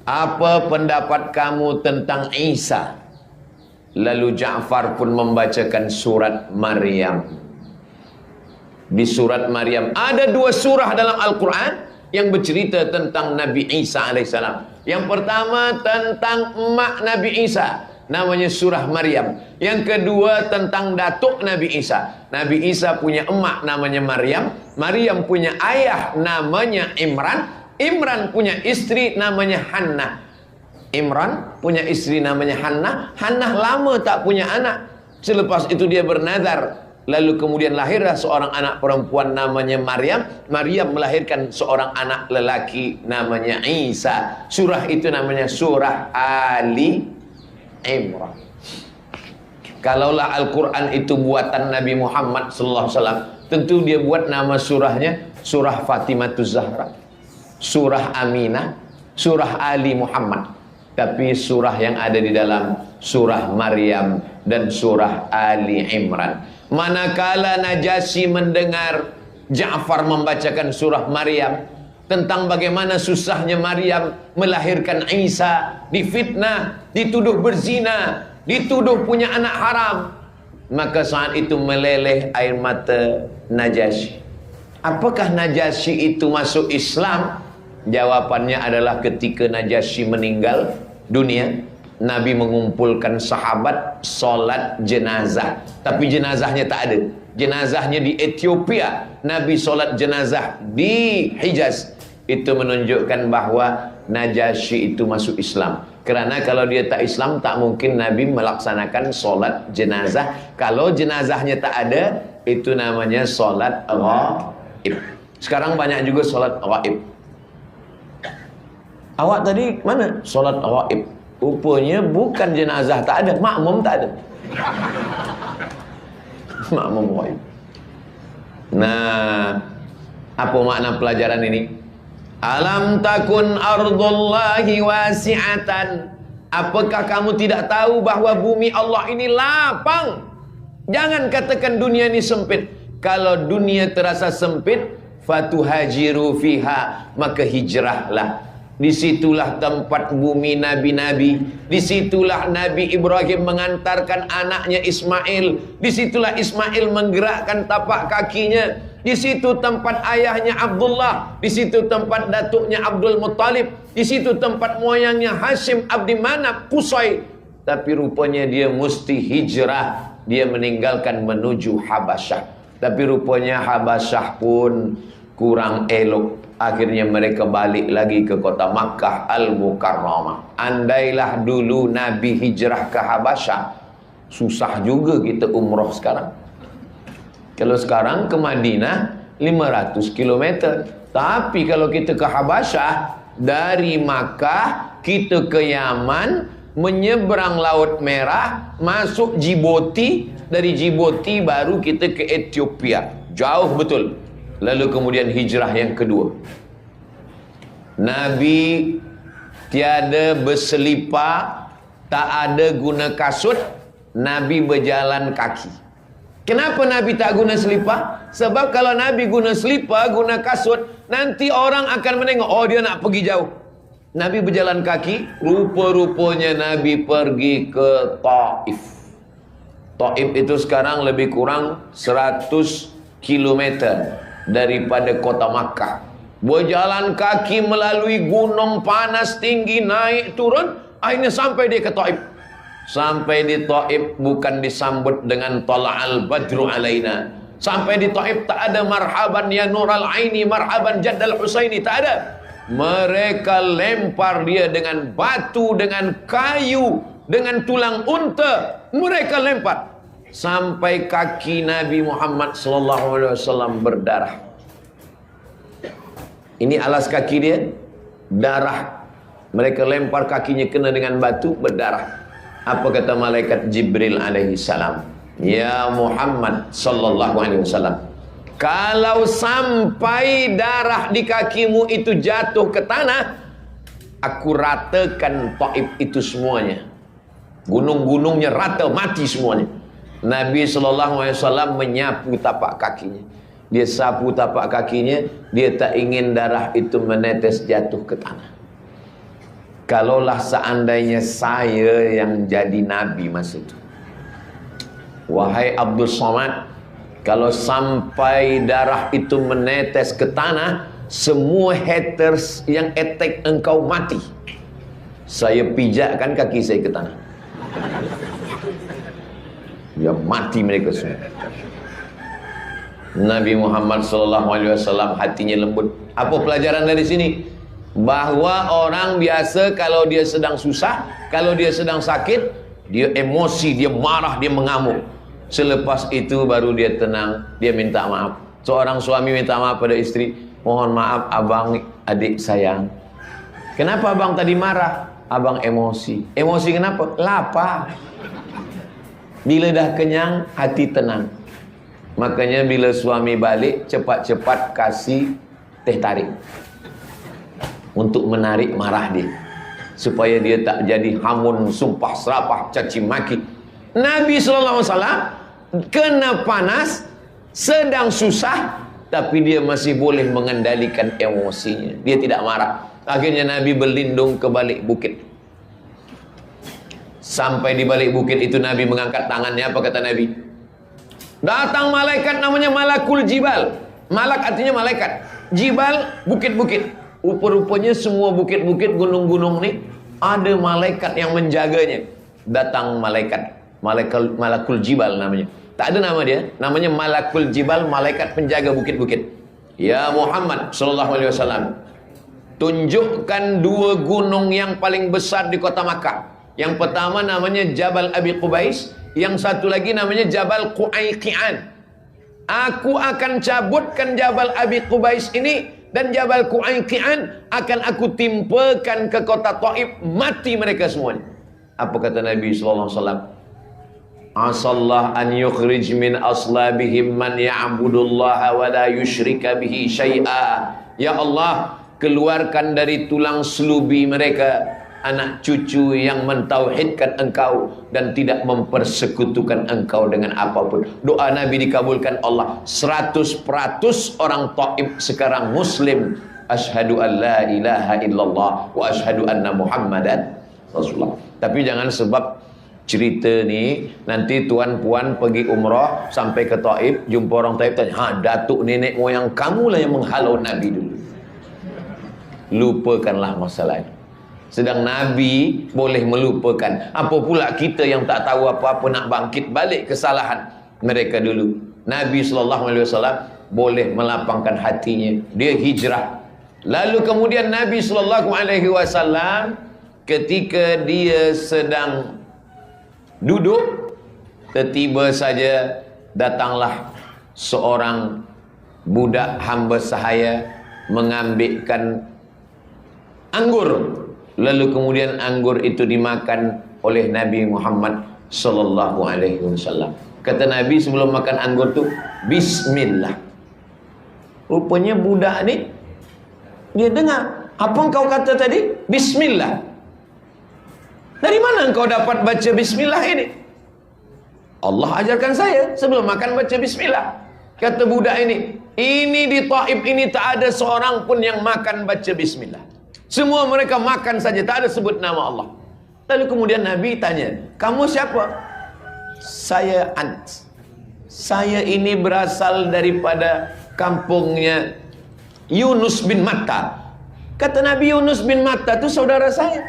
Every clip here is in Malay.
apa pendapat kamu tentang Isa? Lalu Ja'far pun membacakan surat Maryam. Di surat Maryam ada 2 surah dalam Al-Quran yang bercerita tentang Nabi Isa alaihissalam. Yang pertama tentang emak Nabi Isa, namanya surah Maryam. Yang kedua tentang datuk Nabi Isa. Nabi Isa punya emak namanya Maryam. Maryam punya ayah namanya Imran. Imran punya istri namanya Hannah. Imran punya istri namanya Hannah. Hannah lama tak punya anak. Selepas itu dia bernazar. Lalu kemudian lahirlah seorang anak perempuan namanya Maryam. Maryam melahirkan seorang anak lelaki namanya Isa. Surah itu namanya surah Ali Imran. Kalaulah Al-Quran itu buatan Nabi Muhammad SAW, tentu dia buat nama surahnya surah Fatimatuz Zahra, surah Aminah, surah Ali Muhammad. Tapi surah yang ada di dalam surah Maryam dan surah Ali Imran. Manakala Najasyi mendengar Ja'far membacakan surah Maryam tentang bagaimana susahnya Maryam melahirkan Isa, difitnah, dituduh berzina, dituduh punya anak haram, maka saat itu meleleh air mata Najasyi. Apakah Najasyi itu masuk Islam? Jawabannya adalah ketika Najasyi meninggal dunia, Nabi mengumpulkan sahabat solat jenazah. Tapi jenazahnya tak ada. Jenazahnya di Ethiopia. Nabi solat jenazah di Hijaz. Itu menunjukkan bahwa Najasyi itu masuk Islam. Kerana kalau dia tak Islam, tak mungkin Nabi melaksanakan solat jenazah. Kalau jenazahnya tak ada, itu namanya solat ghaib. Sekarang banyak juga solat ghaib. Awak tadi mana? Solat ghaib. Rupanya bukan jenazah tak ada, makmum tak ada. Makmum ghaib. Nah, apa makna pelajaran ini? Alam takun ardullahi wasi'atan. Apakah kamu tidak tahu bahwa bumi Allah ini lapang? Jangan katakan dunia ini sempit. Kalau dunia terasa sempit, fatuhajiru fiha, maka hijrahlah. Disitulah tempat bumi nabi-nabi. Disitulah Nabi Ibrahim mengantarkan anaknya Ismail. Disitulah Ismail menggerakkan tapak kakinya. Di situ tempat ayahnya Abdullah. Di situ tempat datuknya Abdul Muttalib. Di situ tempat moyangnya Hashim, Abdi Manaf, Qusay. Tapi rupanya dia mesti hijrah. Dia meninggalkan menuju Habasyah. Tapi rupanya Habasyah pun kurang elok. Akhirnya mereka balik lagi ke kota Makkah Al-Mukarramah. Andailah dulu Nabi hijrah ke Habasyah, susah juga kita umroh sekarang. Kalau sekarang ke Madinah 500 km. Tapi kalau kita ke Habasyah, dari Makkah kita ke Yaman, menyeberang Laut Merah, masuk Djibouti, dari Djibouti baru kita ke Ethiopia. Jauh betul. Lalu kemudian hijrah yang kedua. Nabi tiada berselipar, tak ada guna kasut, Nabi berjalan kaki. Kenapa Nabi tak guna selipar? Sebab kalau Nabi guna selipar, guna kasut, nanti orang akan menengok, oh dia nak pergi jauh. Nabi berjalan kaki, rupa-rupanya Nabi pergi ke Taif. Taif itu sekarang lebih kurang 100 kilometer daripada kota Makkah. Berjalan kaki melalui gunung panas tinggi, naik turun, akhirnya sampai dia ke Taif. Sampai di Taif bukan disambut dengan tala'al badru alaina. Sampai di Taif tak ada marhaban ya nural aini, marhaban jaddal husaini, tak ada. Mereka lempar dia dengan batu, dengan kayu, dengan tulang unta. Mereka lempar sampai kaki Nabi Muhammad SAW berdarah. Ini alas kaki dia, darah. Mereka lempar kakinya kena dengan batu, berdarah. Apa kata malaikat Jibril alaihi salam? Ya Muhammad sallallahu alaihi wasallam, kalau sampai darah di kakimu itu jatuh ke tanah, aku ratakan Taif itu semuanya. Gunung-gunungnya rata, mati semuanya. Nabi SAW menyapu tapak kakinya. Dia sapu tapak kakinya. Dia tak ingin darah itu menetes jatuh ke tanah. kalaulah seandainya saya yang jadi nabi masa itu, wahai Abdul Somad, kalau sampai darah itu menetes ke tanah, semua haters yang attack engkau mati. Saya pijakkan kaki saya ke tanah, ya mati mereka semua. Nabi Muhammad SAW hatinya lembut. Apa pelajaran dari sini? Bahwa orang biasa kalau dia sedang susah, kalau dia sedang sakit, dia emosi, dia marah, dia mengamuk. Selepas itu baru dia tenang, dia minta maaf. Seorang suami minta maaf pada istri, mohon maaf abang, adik sayang, kenapa abang tadi marah? Abang emosi. Emosi kenapa? Lapar. Bila dah kenyang, hati tenang. Makanya bila suami balik, cepat-cepat kasih teh tarik untuk menarik marah dia, supaya dia tak jadi hamun, sumpah serapah, caci maki. Nabi SAW kena panas, sedang susah, tapi dia masih boleh mengendalikan emosinya. Dia tidak marah. Akhirnya Nabi berlindung ke balik bukit. Sampai di balik bukit itu Nabi mengangkat tangannya. Apa kata Nabi? Datang malaikat namanya Malakul Jibal. Malak artinya malaikat, Jibal bukit-bukit. Rupa-rupanya semua bukit-bukit, gunung-gunung ni ada malaikat yang menjaganya. Datang malaikat, Malakul Jibal namanya. Tak ada nama dia, namanya Malakul Jibal, malaikat penjaga bukit-bukit. Ya Muhammad sallallahu alaihi wasallam, tunjukkan dua gunung yang paling besar di kota Makkah. Yang pertama namanya Jabal Abi Qubais, yang satu lagi namanya Jabal Qu'ayqi'an. Aku akan cabutkan Jabal Abi Qubais ini, dan Jabal Qu'ayqi'an akan aku timpakan ke kota Taif, mati mereka semuanya. Apa kata Nabi sallallahu alaihi wasallam? Asallah an yukhrij min aslabihim man ya'budullaha wa la yusyrika bihi syai'a. Ya Allah, keluarkan dari tulang selubi mereka anak cucu yang mentauhidkan engkau dan tidak mempersekutukan engkau dengan apapun. Doa Nabi dikabulkan Allah. 100% orang Taif sekarang muslim. Asyhadu an la ilaha illallah wa asyhadu anna Muhammadan Rasulullah. Tapi jangan sebab cerita ni nanti tuan-puan pergi umrah sampai ke Taif, jumpa orang Taif tanya, "Ha, datuk nenek moyang kamulah yang menghalau Nabi dulu." Lupakanlah masalah itu. Sedang Nabi boleh melupakan. Apa pula kita yang tak tahu apa-apa nak bangkit balik kesalahan mereka dulu. Nabi SAW boleh melapangkan hatinya. Dia hijrah. Lalu kemudian Nabi SAW ketika dia sedang duduk, tiba-tiba saja datanglah seorang budak hamba sahaya mengambilkan anggur. Lalu kemudian anggur itu dimakan oleh Nabi Muhammad sallallahu alaihi wasallam. Kata Nabi sebelum makan anggur tu, bismillah. Rupanya budak ni dia dengar, apa engkau kata tadi? Bismillah. Dari mana engkau dapat baca bismillah ini? Allah ajarkan saya sebelum makan baca bismillah. Kata budak ini di Taif ini tak ada seorang pun yang makan baca bismillah. Semua mereka makan saja, tak ada sebut nama Allah. Lalu kemudian Nabi tanya, kamu siapa? Saya Ant. Saya ini berasal daripada kampungnya Yunus bin Matta. Kata Nabi, Yunus bin Matta itu saudara saya.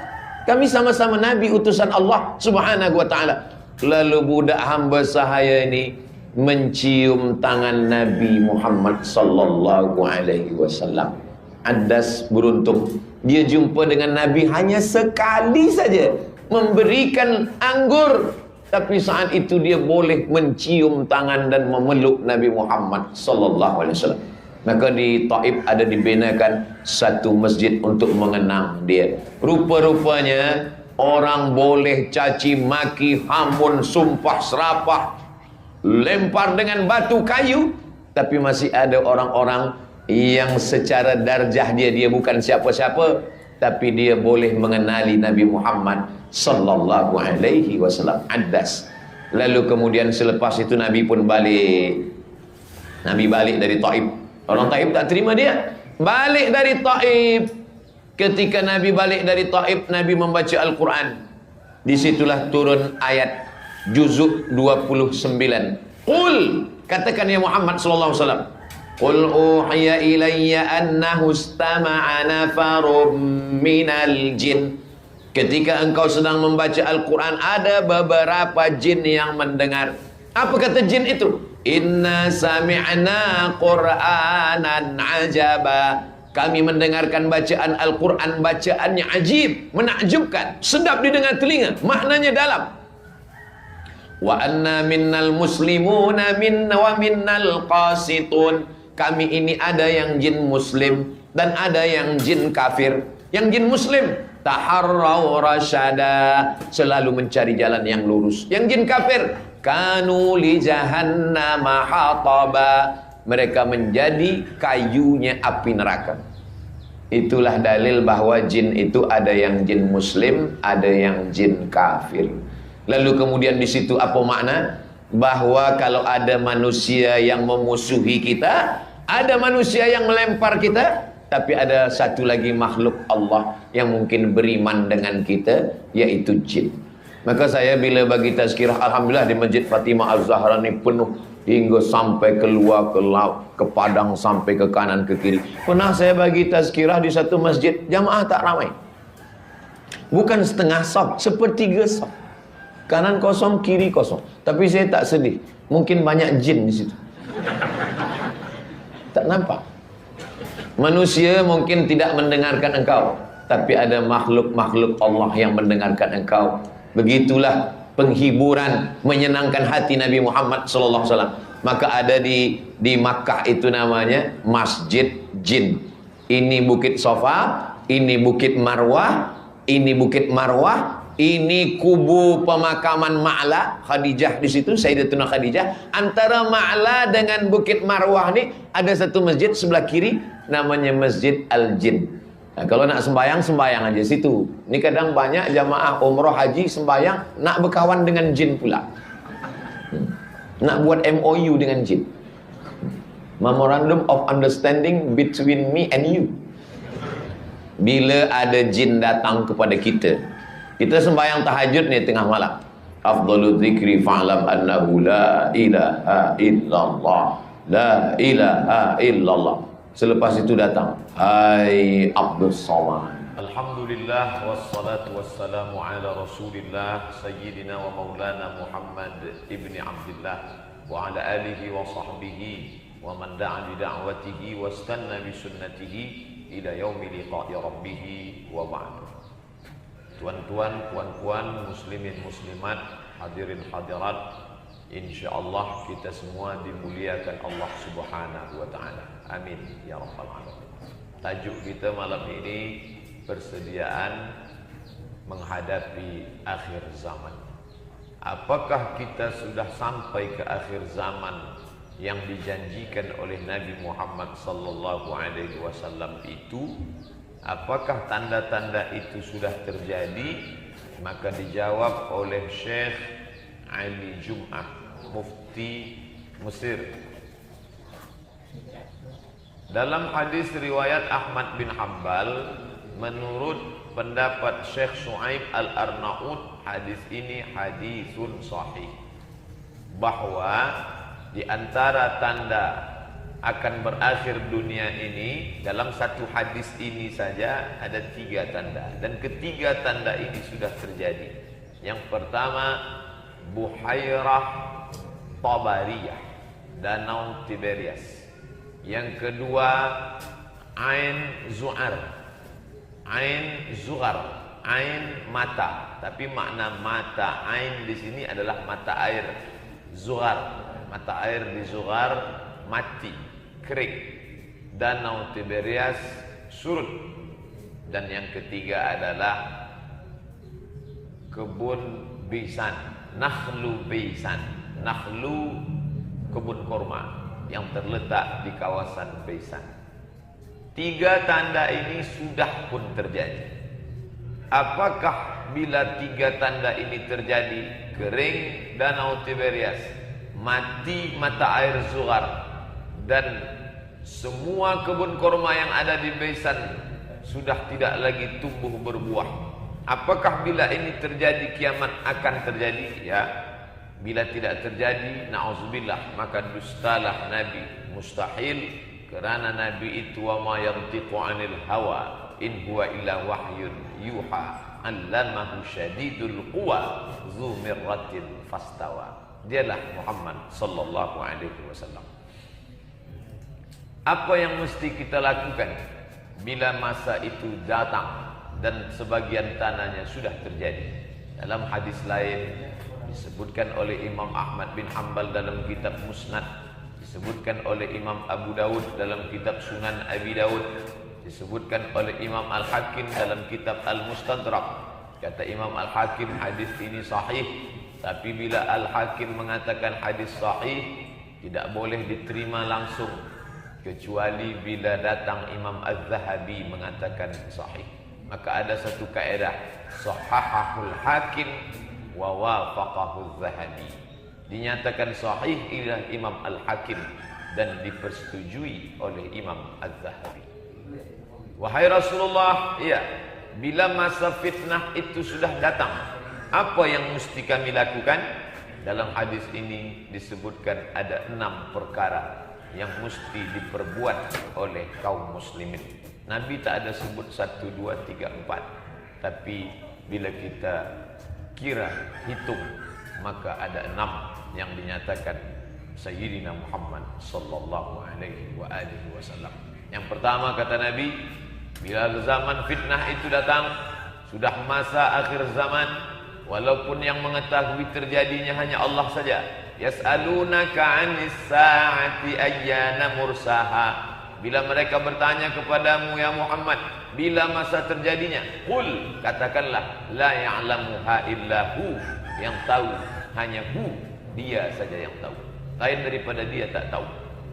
Kami sama-sama Nabi utusan Allah subhanahu wa ta'ala. Lalu budak hamba sahaya ini mencium tangan Nabi Muhammad sallallahu alaihi wasallam. Adas beruntung, dia jumpa dengan Nabi hanya sekali saja, memberikan anggur, tapi saat itu dia boleh mencium tangan dan memeluk Nabi Muhammad sallallahu alaihi wasallam. Maka di Taif ada dibinakan satu masjid untuk mengenang dia. Rupa-rupanya orang boleh caci maki, hamun, sumpah serapah, lempar dengan batu kayu, tapi masih ada orang-orang yang secara darjah dia bukan siapa-siapa, tapi dia boleh mengenali Nabi Muhammad sallallahu alaihi wasallam. Adas. Lalu kemudian selepas itu Nabi pun balik. Nabi balik dari Taif. Orang Taif tak terima dia. Balik dari Taif, Ketika Nabi balik dari Taif, Nabi membaca Al-Quran. Disitulah turun ayat juzuk 29. Qul, katakan ya Muhammad sallallahu alaihi wasallam, qul uhiya ilayya annahu istama'a nafarum minal jin. Ketika engkau sedang membaca Al-Quran, ada beberapa jin yang mendengar. Apa kata jin itu? Inna sami'na qur'anan ajaba. Kami mendengarkan bacaan Al-Quran, bacaannya ajib, menakjubkan, sedap didengar telinga, maknanya dalam. Wa anna minnal muslimuna minna wa minnal qasitun. Kami ini ada yang jin muslim dan ada yang jin kafir. Yang jin muslim taharraw rasyada, selalu mencari jalan yang lurus. Yang jin kafir kanu li jahannama hataba, mereka menjadi kayunya api neraka. Itulah dalil bahwa jin itu ada yang jin muslim, ada yang jin kafir. Lalu kemudian di situ apa makna? Bahwa kalau ada manusia yang memusuhi kita, ada manusia yang melempar kita, tapi ada satu lagi makhluk Allah yang mungkin beriman dengan kita, yaitu jin. Maka saya bila bagi tazkirah, alhamdulillah di Masjid Fatimah Az-Zahra ini penuh hingga sampai keluar ke laut, ke padang, sampai ke kanan ke kiri. Pernah saya bagi tazkirah di satu masjid, jamaah tak ramai. Bukan setengah saf, sepertiga saf. Kanan kosong, kiri kosong. Tapi saya tak sedih. Mungkin banyak jin di situ. Tak nampak. Manusia mungkin tidak mendengarkan engkau, tapi ada makhluk-makhluk Allah yang mendengarkan engkau. Begitulah penghiburan, menyenangkan hati Nabi Muhammad sallallahu alaihi wasallam. Maka ada di Makkah itu namanya Masjid Jin. Ini Bukit Sofa, ini Bukit Marwah, ini Bukit Marwah, ini kubu pemakaman Ma'la Khadijah di situ, Sayyidatuna Khadijah. Antara Ma'la dengan Bukit Marwah ini ada satu masjid sebelah kiri namanya Masjid Al-Jin. Nah, kalau nak sembayang, sembayang aja situ. Ini kadang banyak jamaah umroh haji sembayang nak berkawan dengan jin pula. Nak buat MOU dengan jin. Memorandum of Understanding between me and you. Bila ada jin datang kepada kita, kita sembahyang tahajud nih tengah malam. Afdhalu dzikri fa'lam annahu la ilaha illallah. La ilaha illallah. Selepas itu datang, hai Abdus Somad. Alhamdulillah wassalatu wassalamu ala Rasulillah Sayyidina wa Maulana Muhammad ibni Abdullah wa ala alihi wa sahbihi wa man da'a bi da'watihi wa istanna bi sunnatihi ila yaumi liqa'i rabbih wa ba'd. Tuan-tuan, puan-puan, muslimin muslimat, hadirin hadirat, insyaallah kita semua dimuliakan Allah Subhanahu wa taala. Amin ya rabbal alamin. Tajuk kita malam ini persediaan menghadapi akhir zaman. Apakah kita sudah sampai ke akhir zaman yang dijanjikan oleh Nabi Muhammad sallallahu alaihi wasallam itu? Apakah tanda-tanda itu sudah terjadi? Maka dijawab oleh Syekh Ali Jum'ah, Mufti Mesir. Dalam hadis riwayat Ahmad bin Hanbal, menurut pendapat Syekh Shu'aib Al-Arnaud, hadis ini hadisun sahih, bahwa di antara tanda akan berakhir dunia ini, dalam satu hadis ini saja ada 3 tanda, dan ketiga tanda ini sudah terjadi. Yang pertama, Buhairah Tabariyah, Danau Tiberias. Yang kedua, Ain Zu'ar, Ain Zughar, Ain mata, tapi makna mata Ain di sini adalah mata air. Zughar, mata air di Zughar mati, kering. Danau Tiberias surut. Dan yang ketiga adalah kebun Bisan, Nakhlu Bisan, Nakhlu kebun korma yang terletak di kawasan Bisan. 3 tanda ini sudah pun terjadi. Apakah bila 3 tanda ini terjadi, kering Danau Tiberias, mati mata air Zughar, dan semua kebun korma yang ada di Bisan sudah tidak lagi tumbuh berbuah. Apakah bila ini terjadi kiamat akan terjadi? Ya. Bila tidak terjadi, na'udzubillah, maka dustalah Nabi. Mustahil, kerana Nabi itu wa ma yantiqu 'anil hawa in huwa illa wahyun yuha 'allamahu syadidul quwa dzu mirratin fastawa. Dialah Muhammad sallallahu alaihi wasallam. Apa yang mesti kita lakukan bila masa itu datang dan sebagian tanahnya sudah terjadi? Dalam hadis lain disebutkan oleh Imam Ahmad bin Hanbal dalam kitab Musnad, disebutkan oleh Imam Abu Dawud dalam kitab Sunan Abi Dawud, disebutkan oleh Imam Al-Hakim dalam kitab Al-Mustadrak. Kata Imam Al-Hakim, hadis ini sahih. Tapi bila Al-Hakim mengatakan hadis sahih, tidak boleh diterima langsung, kecuali bila datang Imam Az-Zahabi mengatakan sahih. Maka ada satu kaedah, sahahahul hakim wa wafaqahul zahabi. Dinyatakan sahih oleh Imam Al-Hakim dan dipersetujui oleh Imam Az-Zahabi. Wahai Rasulullah, iya, bila masa fitnah itu sudah datang, apa yang mesti kami lakukan? Dalam hadis ini disebutkan ada 6 perkara yang mesti diperbuat oleh kaum muslimin. Nabi tak ada sebut 1, 2, 3, 4. Tapi bila kita kira, hitung, maka ada 6 yang dinyatakan Sayyidina Muhammad sallallahu alaihi wasallam. Yang pertama kata Nabi, bila zaman fitnah itu datang, sudah masa akhir zaman, walaupun yang mengetahui terjadinya hanya Allah saja. Yas'alunaka 'anis sa'ati ayyana mursaha. Bila mereka bertanya kepadamu ya Muhammad, bila masa terjadinya? Qul, katakanlah, la ya'lamuha illa hu. Yang tahu hanya hu, dia saja yang tahu. Lain daripada dia tak tahu.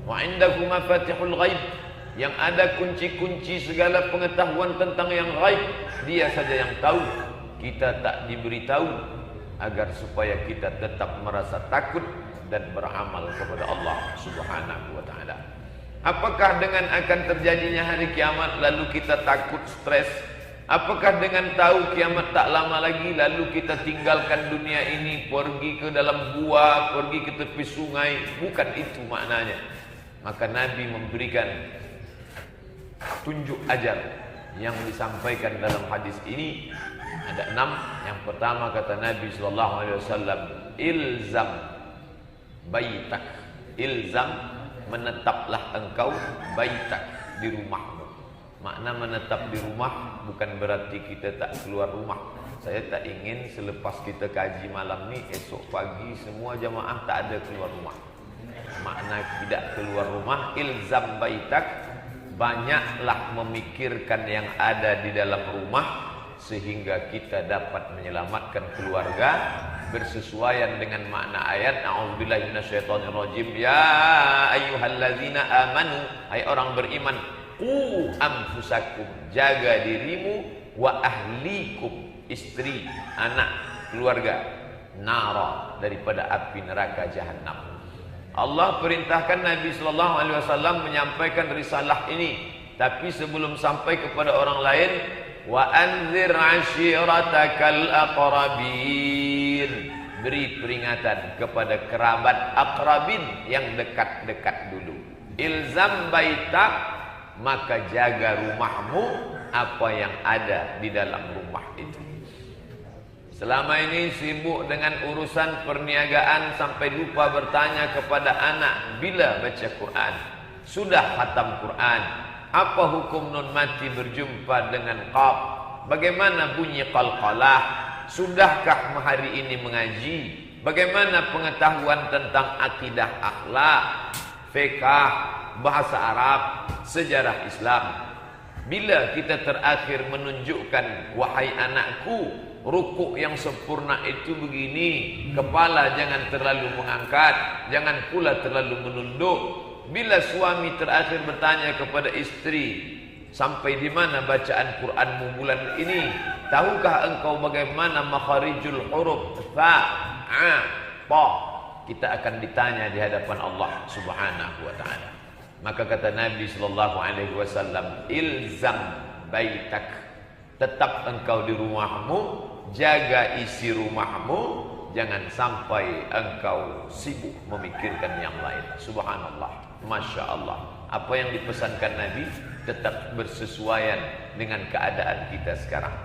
Wa 'indahu mafatihul ghaib. Yang ada kunci-kunci segala pengetahuan tentang yang ghaib, dia saja yang tahu. Kita tak diberitahu agar supaya kita tetap merasa takut dan beramal kepada Allah Subhanahu wa taala. Apakah dengan akan terjadinya hari kiamat lalu kita takut, stres? Apakah dengan tahu kiamat tak lama lagi lalu kita tinggalkan dunia ini, pergi ke dalam gua, pergi ke tepi sungai? Bukan itu maknanya. Maka Nabi memberikan tunjuk ajar yang disampaikan dalam hadis ini. Ada 6. Yang pertama kata Nabi sallallahu alaihi wasallam, ilzam baitak. Ilzam, menetaplah engkau, baitak, di rumahmu. Makna menetap di rumah bukan berarti kita tak keluar rumah. Saya tak ingin selepas kita kaji malam ni, esok pagi semua jamaah tak ada keluar rumah. Makna tidak keluar rumah, ilzam baitak, banyaklah memikirkan yang ada di dalam rumah sehingga kita dapat menyelamatkan keluarga bersesuaian dengan makna ayat. A'udzubillahi minasyaitonirrajim. Ya ayyuhallazina amanu, hai orang beriman, qu anfusakum, jaga dirimu, wa ahlikum, istri, anak, keluarga, nara, daripada api neraka jahanam. Allah perintahkan Nabi sallallahu alaihi wasallam menyampaikan risalah ini, tapi sebelum sampai kepada orang lain, wa anzir ashiratakal aqrabin, beri peringatan kepada kerabat aqrabin yang dekat-dekat dulu. Ilzam baitak, maka jaga rumahmu, apa yang ada di dalam rumah itu. Selama ini sibuk dengan urusan perniagaan sampai lupa bertanya kepada anak bila baca Quran. Sudah khatam Quran, apa hukum nun mati berjumpa dengan qaf? Bagaimana bunyi qalqalah? Sudahkah hari ini mengaji? Bagaimana pengetahuan tentang akidah, akhlak, fiqh, bahasa Arab, sejarah Islam? Bila kita terakhir menunjukkan, wahai anakku, rukuk yang sempurna itu begini, kepala jangan terlalu mengangkat, jangan pula terlalu menunduk. Bila suami terakhir bertanya kepada istri, sampai di mana bacaan Quranmu bulan ini? Tahukah engkau bagaimana makharijul huruf fa, a, pa? Kita akan ditanya di hadapan Allah Subhanahu wa taala. Maka kata Nabi sallallahu alaihi wasallam, ilzam baitak. Tetap engkau di rumahmu, jaga isi rumahmu, jangan sampai engkau sibuk memikirkan yang lain. Subhanallah, Masya Allah. Apa yang dipesankan Nabi tetap bersesuaian dengan keadaan kita sekarang.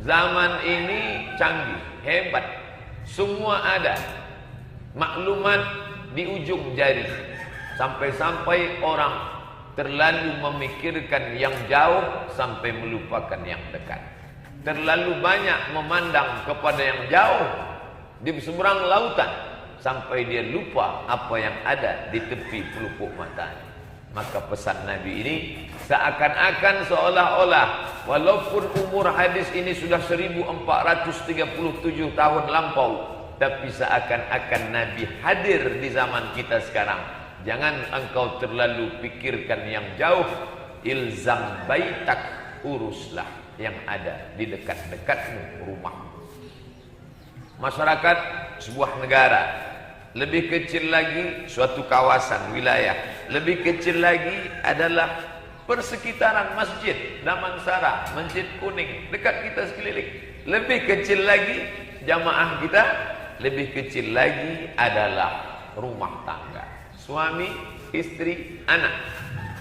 Zaman ini canggih, hebat, semua ada, maklumat di ujung jari. Sampai-sampai orang terlalu memikirkan yang jauh sampai melupakan yang dekat. Terlalu banyak memandang kepada yang jauh di seberang lautan sampai dia lupa apa yang ada di tepi pelupuk matanya. Maka pesan Nabi ini seakan-akan seolah-olah walaupun umur hadis ini sudah 1437 tahun lampau, tapi seakan-akan Nabi hadir di zaman kita sekarang. Jangan engkau terlalu pikirkan yang jauh. Ilzam baitak, uruslah yang ada di dekat-dekatmu, rumah. Masyarakat sebuah negara, lebih kecil lagi suatu kawasan wilayah, lebih kecil lagi adalah persekitaran masjid Damansara, Masjid Kuning, dekat kita sekeliling. Lebih kecil lagi jamaah kita, lebih kecil lagi adalah rumah tangga, suami, istri, anak.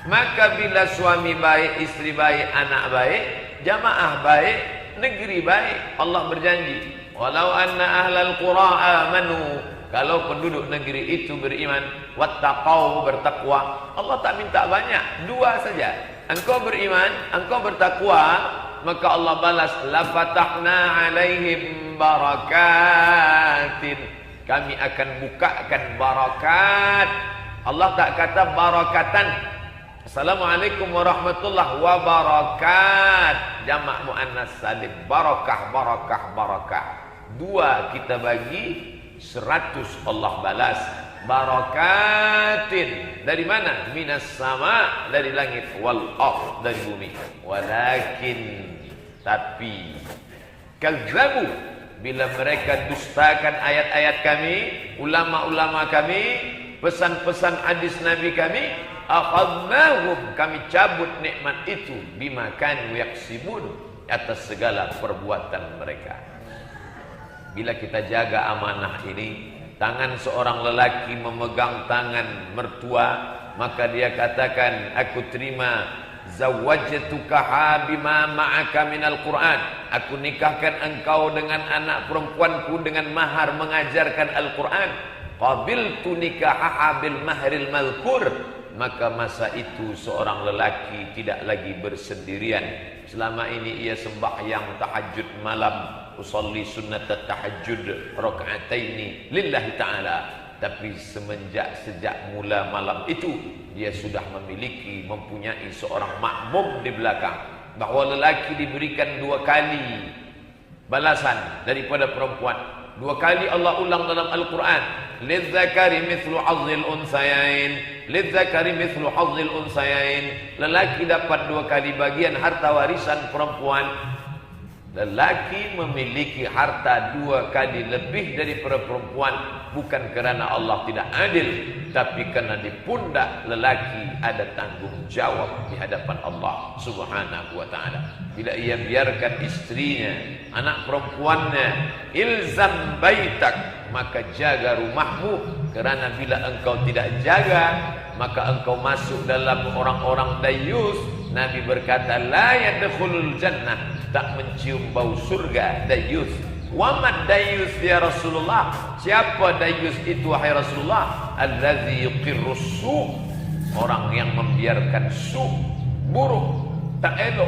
Maka bila suami baik, istri baik, anak baik, jamaah baik, negeri baik, Allah berjanji, walau anna ahlal qura amanu, kalau penduduk negeri itu beriman, wattaqau, bertakwa, Allah tak minta banyak, dua saja. Engkau beriman, engkau bertakwa, maka Allah balas, la fatahna alaihim barakatin, kami akan bukakan barakat. Allah tak kata barakatan. Assalamualaikum warahmatullahi wabarakatuh, jamak muannas salim, barakah, barakah, barakah. Dua kita bagi 100 Allah balas. Barakatin dari mana? Minas sama, dari langit, wal ardh, dari bumi. Walakin, tapi kazzabu, bila mereka dustakan ayat-ayat kami, ulama-ulama kami, pesan-pesan hadis Nabi kami, akhadnahum, kami cabut nikmat itu, bima kanu yaksibun, atas segala perbuatan mereka. Bila kita jaga amanah ini, tangan seorang lelaki memegang tangan mertua, maka dia katakan, aku terima zawwajtuka bima ma'aka minal Qur'an, aku nikahkan engkau dengan anak perempuanku dengan mahar mengajarkan Al-Quran. Qabiltu nikahaha bil mahril madhkur, maka masa itu seorang lelaki tidak lagi bersendirian. Selama ini ia sembahyang tahajud malam, usolli sunnat tahajud rakaataini lillahi ta'ala. Tapi sejak mula malam itu, dia sudah mempunyai seorang makmum di belakang, bahwa lelaki diberikan 2 kali balasan daripada perempuan. 2 kali Allah ulang dalam Al-Quran, lizzakari mithlu hazzil unsayain, lizzakari mithlu hazzil unsayain. Lelaki dapat 2 kali bagian harta warisan perempuan. Lelaki memiliki harta 2 kali lebih daripada perempuan, bukan kerana Allah tidak adil, tapi kerana di pundak lelaki ada tanggung jawab di hadapan Allah Subhanahu wa ta'ala. Bila ia biarkan istrinya, anak perempuannya, ilzam baitak, maka jaga rumahmu, kerana bila engkau tidak jaga, maka engkau masuk dalam orang-orang dayus. Nabi berkata, la yadkhulul jannah, tak mencium bau surga dayus. Wa mad dayus ya Rasulullah? Siapa dayus itu wahai Rasulullah? Allazi yuqirrus su', orang yang membiarkan buruk, tak elok,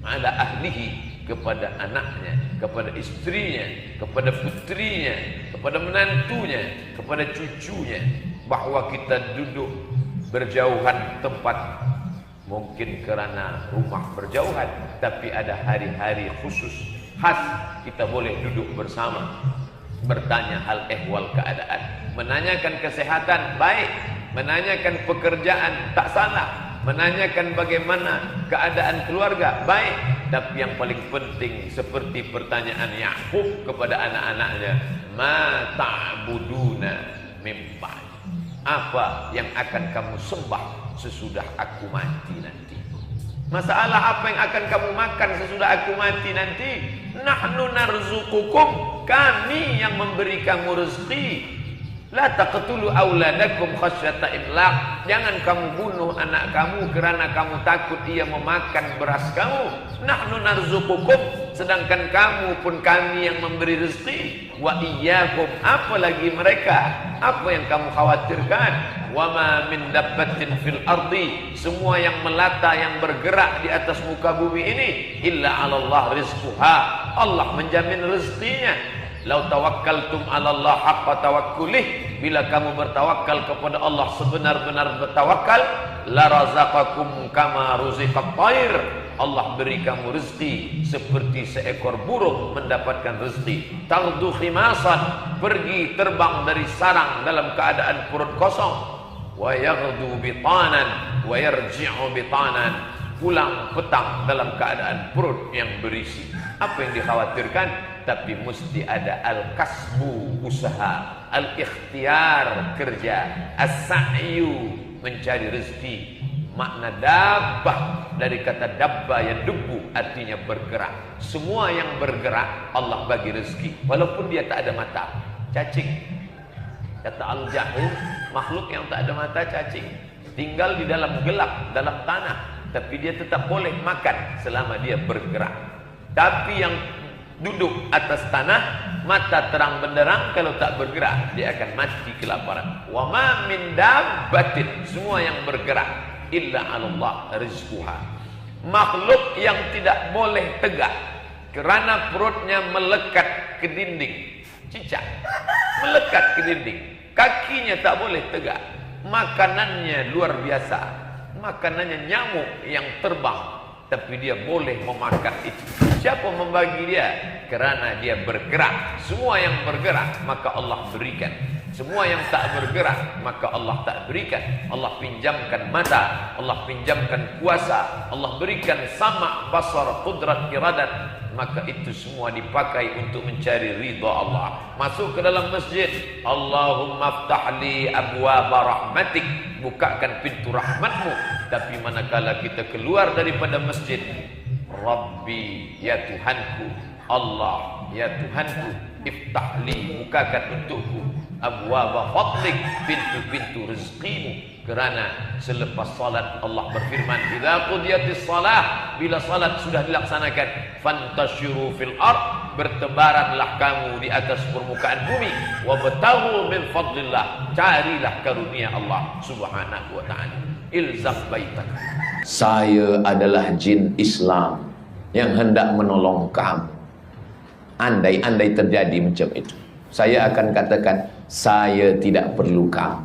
ala ahlihi, kepada anaknya, kepada istrinya, kepada putrinya, kepada menantunya, kepada cucunya. Bahwa kita duduk berjauhan tempat, mungkin kerana rumah berjauhan, tapi ada hari-hari khusus khas kita boleh duduk bersama, bertanya hal ehwal keadaan, menanyakan kesehatan baik, menanyakan pekerjaan tak salah, menanyakan bagaimana keadaan keluarga baik. Tapi yang paling penting, seperti pertanyaan Yakub kepada anak-anaknya, ma ta'buduna min ba'di, apa yang akan kamu sembah sesudah aku mati nanti. Masalah apa yang akan kamu makan sesudah aku mati nanti? Nahnu narzuqukum, kami yang memberi kamu rezeki. La taqtulu auladakum khasyata imlaq. Jangan kamu bunuh anak kamu kerana kamu takut ia memakan beras kamu. Nahnu narzuqukum, sedangkan kamu pun kami yang memberi rezeki. Wa iyyakum, apalagi mereka. Apa yang kamu khawatirkan? Wa ma min dabbatin fil ardi, semua yang melata yang bergerak di atas muka bumi ini, illa 'ala Allah rizquha, Allah menjamin rezekinya. Lau tawakkaltum 'ala Allah haqqa tawakkulih, bila kamu bertawakal kepada Allah sebenar-benar bertawakal, la razaqakum kama ruziqat thair, Allah beri kamu rezeki seperti seekor burung mendapatkan rezeki. Tardu khimasan, pergi terbang dari sarang dalam keadaan perut kosong. Wa yaghdu bitanan wa yarji'u bitanan, pulang petang dalam keadaan perut yang berisi. Apa yang dikhawatirkan? Tapi mesti ada al-kasbu, usaha, al-ikhtiar, kerja, as-sa'yu, mencari rezeki. Makna dabbah dari kata dabba yang debu, artinya bergerak. Semua yang bergerak Allah bagi rezeki, walaupun dia tak ada mata. Cacing, kata al-jahil, makhluk yang tak ada mata, cacing, tinggal di dalam gelap, dalam tanah, tapi dia tetap boleh makan selama dia bergerak. Tapi yang duduk atas tanah, mata terang benderang, kalau tak bergerak dia akan mati kelaparan. Wa ma min dabbatin, semua yang bergerak, illa 'ala Allah rizquha. Makhluk yang tidak boleh tegak kerana perutnya melekat ke dinding, cicak melekat ke dinding, kakinya tak boleh tegak, makanannya luar biasa, makanannya nyamuk yang terbang, tapi dia boleh memakan itu. Siapa membagi dia? Kerana dia bergerak. Semua yang bergerak maka Allah berikan. Semua yang tak bergerak maka Allah tak berikan. Allah pinjamkan mata, Allah pinjamkan kuasa, Allah berikan sama, basar, qudrat, iradat, maka itu semua dipakai untuk mencari ridha Allah. Masuk ke dalam masjid, Allahumma ftahli abwaba rahmatik, bukakan pintu rahmatmu. Tapi manakala kita keluar daripada masjid, Rabbi, ya Tuhanku, Allah, ya Tuhanku, iftahli, bukakan untukku abwaba fadlik, pintu-pintu rezekimu. Kerana selepas salat Allah berfirman, idza qudiyatis salah, bila salat sudah dilaksanakan, fantashiru fil ard, bertebaranlah kamu di atas permukaan bumi, wabtaghu min fadlillah, carilah karunia Allah Subhanahu wa taala. Ilzam baitak. Saya adalah jin Islam yang hendak menolong kamu. Andai-andai terjadi macam itu, saya akan katakan, saya tidak perlu kamu.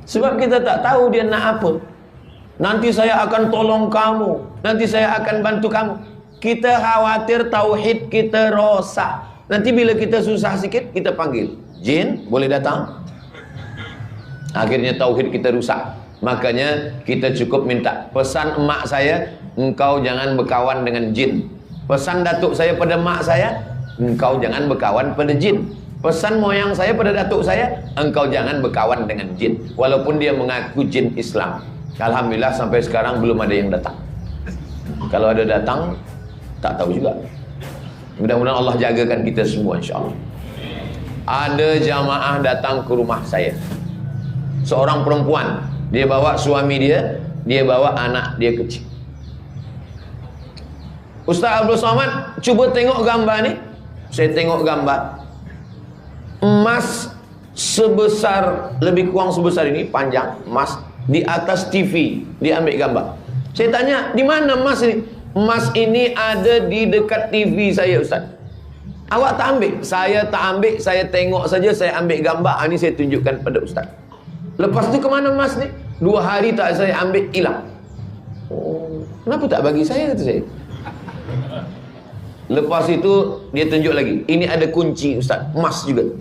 Sebab kita tak tahu dia nak apa. Nanti saya akan tolong kamu, nanti saya akan bantu kamu. Kita khawatir tauhid kita rosak. Nanti bila kita susah sikit, kita panggil jin, boleh datang. Akhirnya tauhid kita rusak. Makanya kita cukup minta, pesan emak saya, engkau jangan berkawan dengan jin. Pesan datuk saya pada mak saya, engkau jangan berkawan pada jin. Pesan moyang saya pada datuk saya, engkau jangan berkawan dengan jin. Walaupun dia mengaku jin Islam. Alhamdulillah sampai sekarang belum ada yang datang. Kalau ada datang, tak tahu juga. Mudah-mudahan Allah jagakan kita semua insyaAllah. Ada jamaah datang ke rumah saya, seorang perempuan, dia bawa suami dia bawa anak dia kecil. Ustaz Abdul Somad, cuba tengok gambar ni. Saya tengok gambar emas sebesar, lebih kurang sebesar ini, panjang emas, di atas TV dia ambil gambar. Saya tanya, di mana emas ini? Emas ini ada di dekat TV saya, Ustaz. Awak tak ambil? Saya tak ambil, saya tengok saja, saya ambil gambar. Ini saya tunjukkan pada Ustaz. Lepas tu ke mana emas ni? 2 hari tak saya ambil, hilang. Oh, kenapa tak bagi saya, kata saya. Lepas itu dia tunjuk lagi, ini ada kunci Ustaz, emas juga.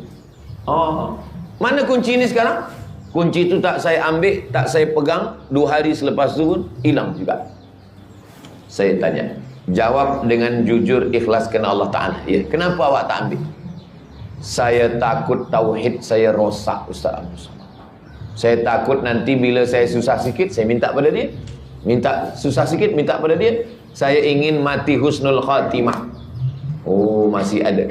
Oh, mana kunci ini sekarang? Kunci itu tak saya ambil, tak saya pegang. 2 hari selepas itu pun hilang juga. Saya tanya, jawab dengan jujur, ikhlas kerana Allah Ta'ala. Ya, kenapa awak tak ambil? Saya takut tauhid saya rosak, Ustaz. Saya takut nanti bila saya susah sikit, saya minta pada dia. Minta susah sikit, minta pada dia, saya ingin mati husnul khatimah. Oh, masih ada.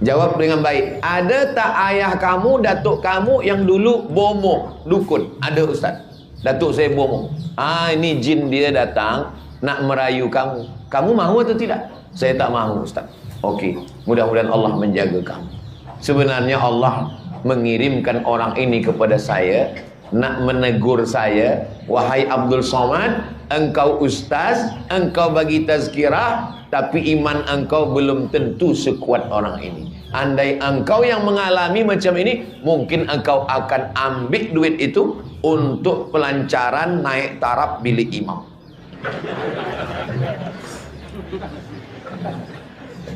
Jawab dengan baik. Ada tak ayah kamu, datuk kamu yang dulu bomoh, dukun? Ada ustaz. Datuk saya bomoh. Ini jin dia datang nak merayu kamu. Kamu mahu atau tidak? Saya tak mahu ustaz. Okey, mudah-mudahan Allah menjaga kamu. Sebenarnya Allah mengirimkan orang ini kepada saya nak menegur saya, wahai Abdul Somad, engkau ustaz, engkau bagi tazkirah, tapi iman engkau belum tentu sekuat orang ini. Andai engkau yang mengalami macam ini, mungkin engkau akan ambil duit itu untuk pelancaran naik taraf bilik imam.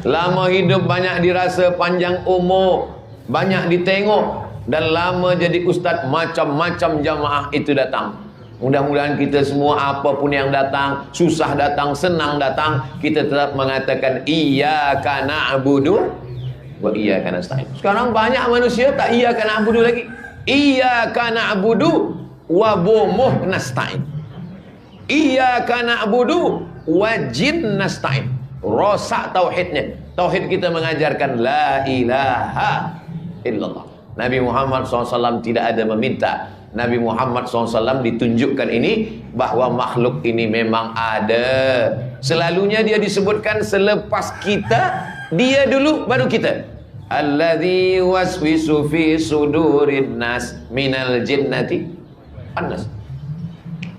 Lama hidup banyak dirasa panjang umur, banyak ditengok, dan lama jadi ustaz, macam-macam jamaah itu datang. Mudah-mudahan kita semua apapun yang datang, susah datang, senang datang, kita tetap mengatakan iyyaka na'budu wa iyyaka nasta'in. Sekarang banyak manusia tak iyyaka na'budu lagi. Iyyaka na'budu wa bomoh nasta'in. Iyyaka na'budu wa jin nasta'in. Rosak tauhidnya. Tauhid kita mengajarkan la ilaha illallah. Nabi Muhammad SAW tidak ada meminta. Nabi Muhammad SAW ditunjukkan ini bahwa makhluk ini memang ada. Selalunya dia disebutkan selepas kita, dia dulu baru kita. Alladzi waswisu fi sudurin nas minal jinnati annas.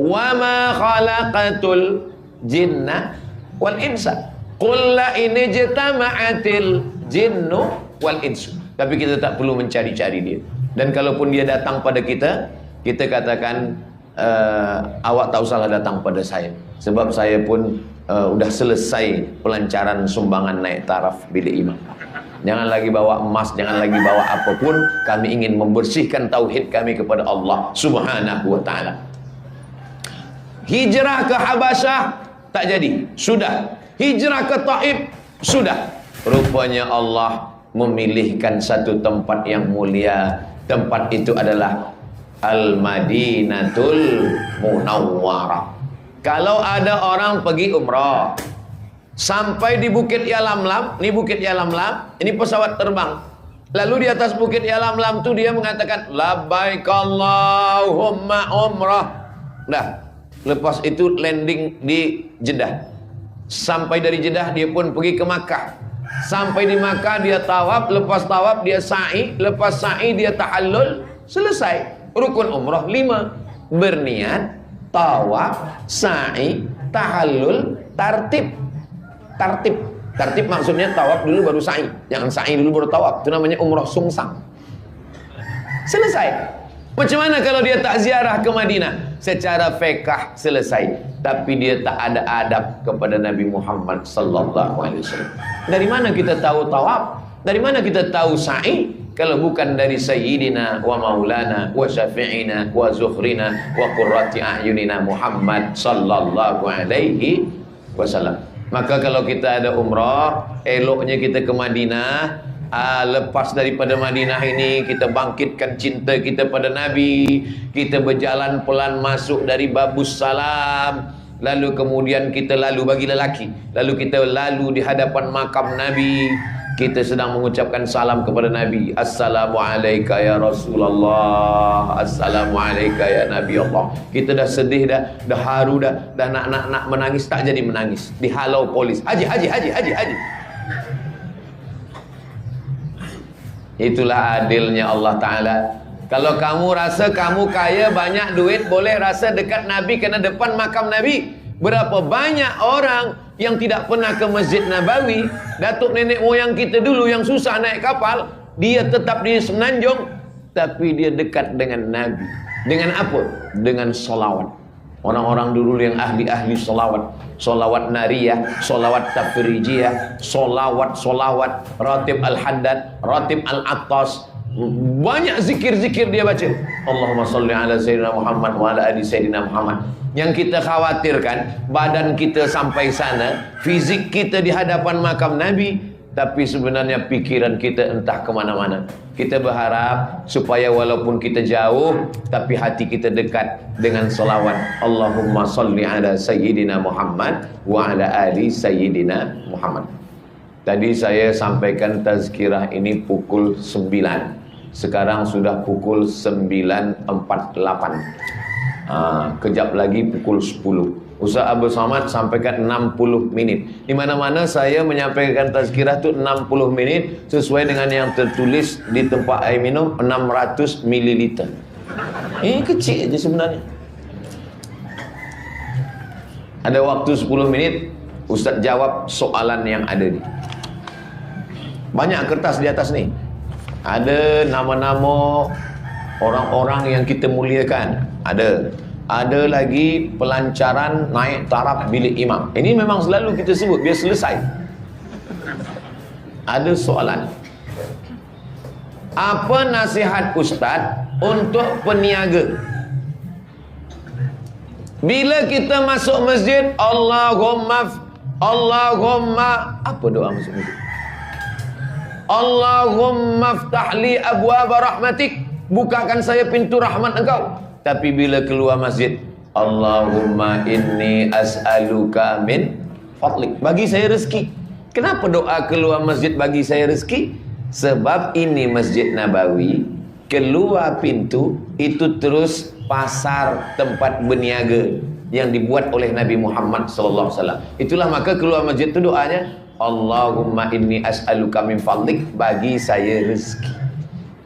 Wa ma khalaqatul jinna wal insa. Qul la in ijtama'atil jinnu wal insu. Tapi kita tak perlu mencari-cari dia. Dan kalaupun dia datang pada kita, kita katakan awak tak usahlah datang pada saya, sebab saya pun udah selesai pelancaran sumbangan naik taraf bilik imam. Jangan lagi bawa emas, jangan lagi bawa apapun. Kami ingin membersihkan tauhid kami kepada Allah Subhanahu wa ta'ala. Hijrah ke Habasyah tak jadi, sudah. Hijrah ke Taif, sudah. Rupanya Allah memilihkan satu tempat yang mulia. Tempat itu adalah Al-Madinatul Munawwarah. Kalau ada orang pergi umrah, sampai di Bukit Yalamlam, ini Bukit Yalamlam, ini pesawat terbang. Lalu di atas Bukit Yalamlam tu dia mengatakan labbaik Allahumma umrah. Dah. Lepas itu landing di Jeddah. Sampai dari Jeddah dia pun pergi ke Makkah. Sampai di Makkah dia tawaf, lepas tawaf dia sa'i, lepas sa'i dia tahallul, selesai. Rukun umrah 5. Berniat, tawaf, sa'i, tahallul, tartib. Tartib. Tartib maksudnya tawaf dulu baru sa'i. Jangan sa'i dulu baru tawaf. Itu namanya umrah sungsang. Selesai. Macam mana kalau dia tak ziarah ke Madinah? Secara fiqh selesai, tapi dia tak ada adab kepada Nabi Muhammad sallallahu alaihi wasallam. Dari mana kita tahu tawaf? Dari mana kita tahu sa'i? Kalau bukan dari Sayyidina wa Maulana wa Syafi'ina wa Zuhrina wa Qurrati A'yunina Muhammad sallallahu alaihi wasallam. Maka kalau kita ada umrah, eloknya kita ke Madinah. Lepas daripada Madinah ini, kita bangkitkan cinta kita pada Nabi. Kita berjalan pelan masuk dari Babus Salam. Lalu kemudian kita lalu bagi lelaki, lalu kita lalu di hadapan makam Nabi. Kita sedang mengucapkan salam kepada Nabi. Assalamualaikum ya Rasulullah, Assalamualaikum ya Nabi Allah. Kita dah sedih dah haru dah nak menangis, tak jadi menangis. Dihalau polis. Haji. Itulah adilnya Allah Ta'ala. Kalau kamu rasa kamu kaya, banyak duit, boleh rasa dekat Nabi kena depan makam Nabi. Berapa banyak orang yang tidak pernah ke Masjid Nabawi. Datuk nenek moyang kita dulu yang susah naik kapal, dia tetap di Semenanjung, tapi dia dekat dengan Nabi. Dengan apa? Dengan solawat. Orang-orang dulu yang ahli-ahli solawat, solawat nariyah, solawat tafrijiyah, solawat, ratib al-haddad, ratib al-attas. Banyak zikir-zikir dia baca. Allahumma salli ala Sayyidina Muhammad wa ala ali Sayyidina Muhammad. Yang kita khawatirkan, badan kita sampai sana, fizik kita di hadapan makam Nabi, tapi sebenarnya pikiran kita entah kemana-mana. Kita berharap supaya walaupun kita jauh, tapi hati kita dekat dengan salawat. Allahumma salli ala Sayyidina Muhammad wa ala ali Sayyidina Muhammad. Tadi saya sampaikan tazkirah ini pukul 9. Sekarang sudah pukul 9.48. Kejap lagi pukul 10. Ustaz Abdul Somad sampaikan 60 minit. Di mana-mana saya menyampaikan tazkirah itu 60 menit sesuai dengan yang tertulis di tempat air minum 600 ml. Ini kecil aja sebenarnya. Ada waktu 10 menit Ustaz jawab soalan yang ada ni. Banyak kertas di atas ni. Ada nama-nama orang-orang yang kita muliakan. Ada lagi pelancaran naik taraf bilik imam. Ini memang selalu kita sebut biar selesai. Ada soalan. Apa nasihat Ustaz untuk peniaga? Bila kita masuk masjid, Allahumma apa doa masuk masjid? Allahumma ftahli abwaaba rahmatik. Bukakan saya pintu rahmat Engkau. Tapi bila keluar masjid, Allahumma inni as'aluka min fadlik. Bagi saya rezeki. Kenapa doa keluar masjid bagi saya rezeki? Sebab ini Masjid Nabawi, keluar pintu itu terus pasar tempat berniaga yang dibuat oleh Nabi Muhammad SAW. Itulah maka keluar masjid itu doanya, Allahumma inni as'aluka min fadlik, bagi saya rezeki.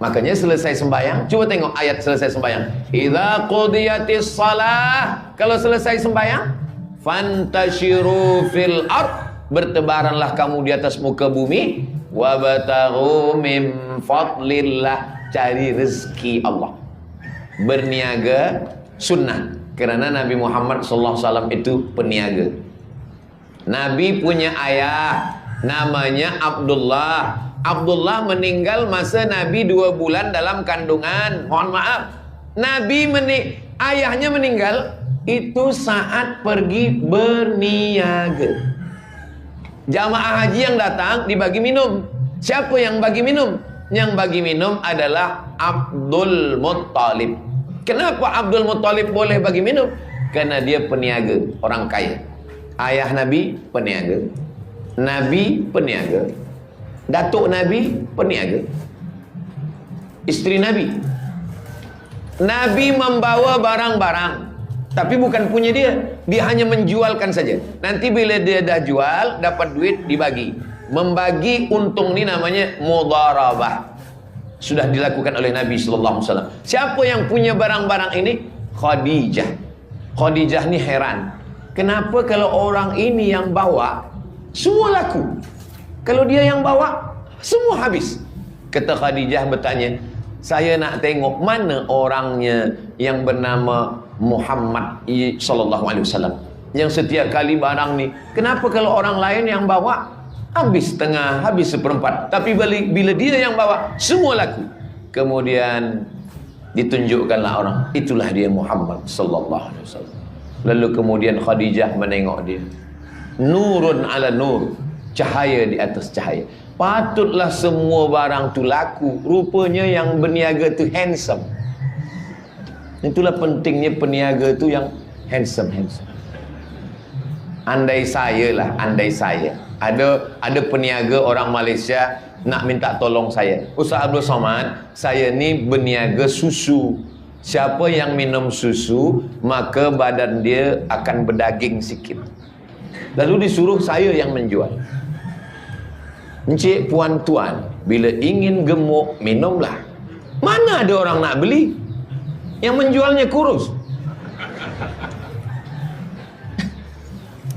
Makanya selesai sembahyang, coba tengok ayat selesai sembahyang. Idza qudiyatis shalah, kalau selesai sembahyang, fantashiru fil ard, bertebaranlah kamu di atas muka bumi, wabtaghu min fadlillah, cari rezeki Allah. Berniaga sunnah, kerana Nabi Muhammad SAW itu peniaga. Nabi punya ayah namanya Abdullah. Abdullah meninggal masa Nabi 2 bulan dalam kandungan. Mohon maaf, ayahnya meninggal itu saat pergi berniaga. Jamaah haji yang datang dibagi minum. Siapa yang bagi minum? Yang bagi minum adalah Abdul Muttalib. Kenapa Abdul Muttalib boleh bagi minum? Karena dia peniaga, orang kaya. Ayah Nabi peniaga, Nabi peniaga, datuk Nabi peniaga, isteri Nabi. Nabi membawa barang-barang, tapi bukan punya dia. Dia hanya menjualkan saja. Nanti bila dia dah jual, dapat duit, dibagi. Membagi untung ni namanya mudharabah. Sudah dilakukan oleh Nabi SAW. Siapa yang punya barang-barang ini? Khadijah. Khadijah ni heran. Kenapa kalau orang ini yang bawa, semua laku? Kalau dia yang bawa, semua habis. Kata Khadijah bertanya, saya nak tengok mana orangnya yang bernama Muhammad SAW, yang setiap kali barang ni, kenapa kalau orang lain yang bawa habis setengah, habis seperempat, tapi bila dia yang bawa, semua laku. Kemudian ditunjukkanlah orang, itulah dia Muhammad SAW. Lalu kemudian Khadijah menengok dia, nurun ala nur, cahaya di atas cahaya. Patutlah semua barang tu laku. Rupanya yang berniaga tu handsome. Itulah pentingnya peniaga tu yang handsome. Andai saya ada peniaga orang Malaysia nak minta tolong saya, Ustaz Abdul Somad, saya ni berniaga susu. Siapa yang minum susu, maka badan dia akan berdaging sikit. Lalu disuruh saya yang menjual. Encik puan-tuan, bila ingin gemuk, minumlah. Mana ada orang nak beli? Yang menjualnya kurus.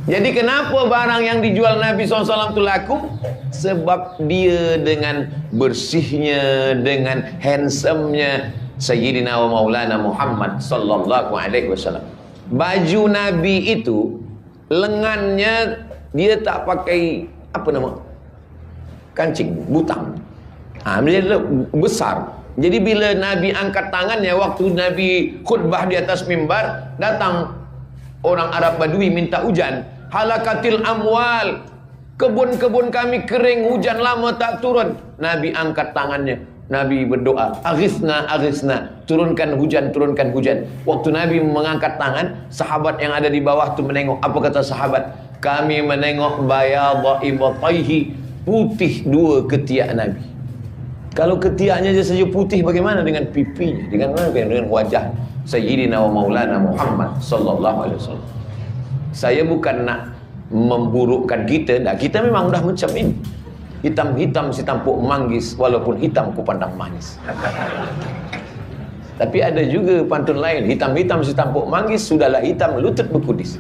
Jadi kenapa barang yang dijual Nabi SAW itu laku? Sebab dia dengan bersihnya, dengan handsome-nya Sayyidina wa Maulana Muhammad sallallahu alaihi wasallam. Baju Nabi itu lengannya dia tak pakai apa nama? Kancing, butang. Dia besar. Jadi bila Nabi angkat tangannya waktu Nabi khutbah di atas mimbar, datang orang Arab Badui minta hujan. Halakatil amwal, Kebun-kebun kami kering, hujan lama tak turun. Nabi angkat tangannya, Nabi berdoa, aghithna, aghithna, turunkan hujan, turunkan hujan. Waktu Nabi mengangkat tangan, sahabat yang ada di bawah tu menengok. Apa kata sahabat? Kami menengok bayadha ibataihi, putih dua ketiak Nabi. Kalau ketiaknya saja putih, bagaimana dengan pipinya? Dengan wajah Sayyidina wa Maulana Muhammad sallallahu alaihi wasallam. Saya bukan nak memburukkan kita, nah, kita memang dah macam ini. Hitam-hitam si tampuk manggis, walaupun hitam ku pandang manis. Tapi ada juga pantun lain, hitam-hitam si tampuk manggis, sudahlah hitam lutut berkudis.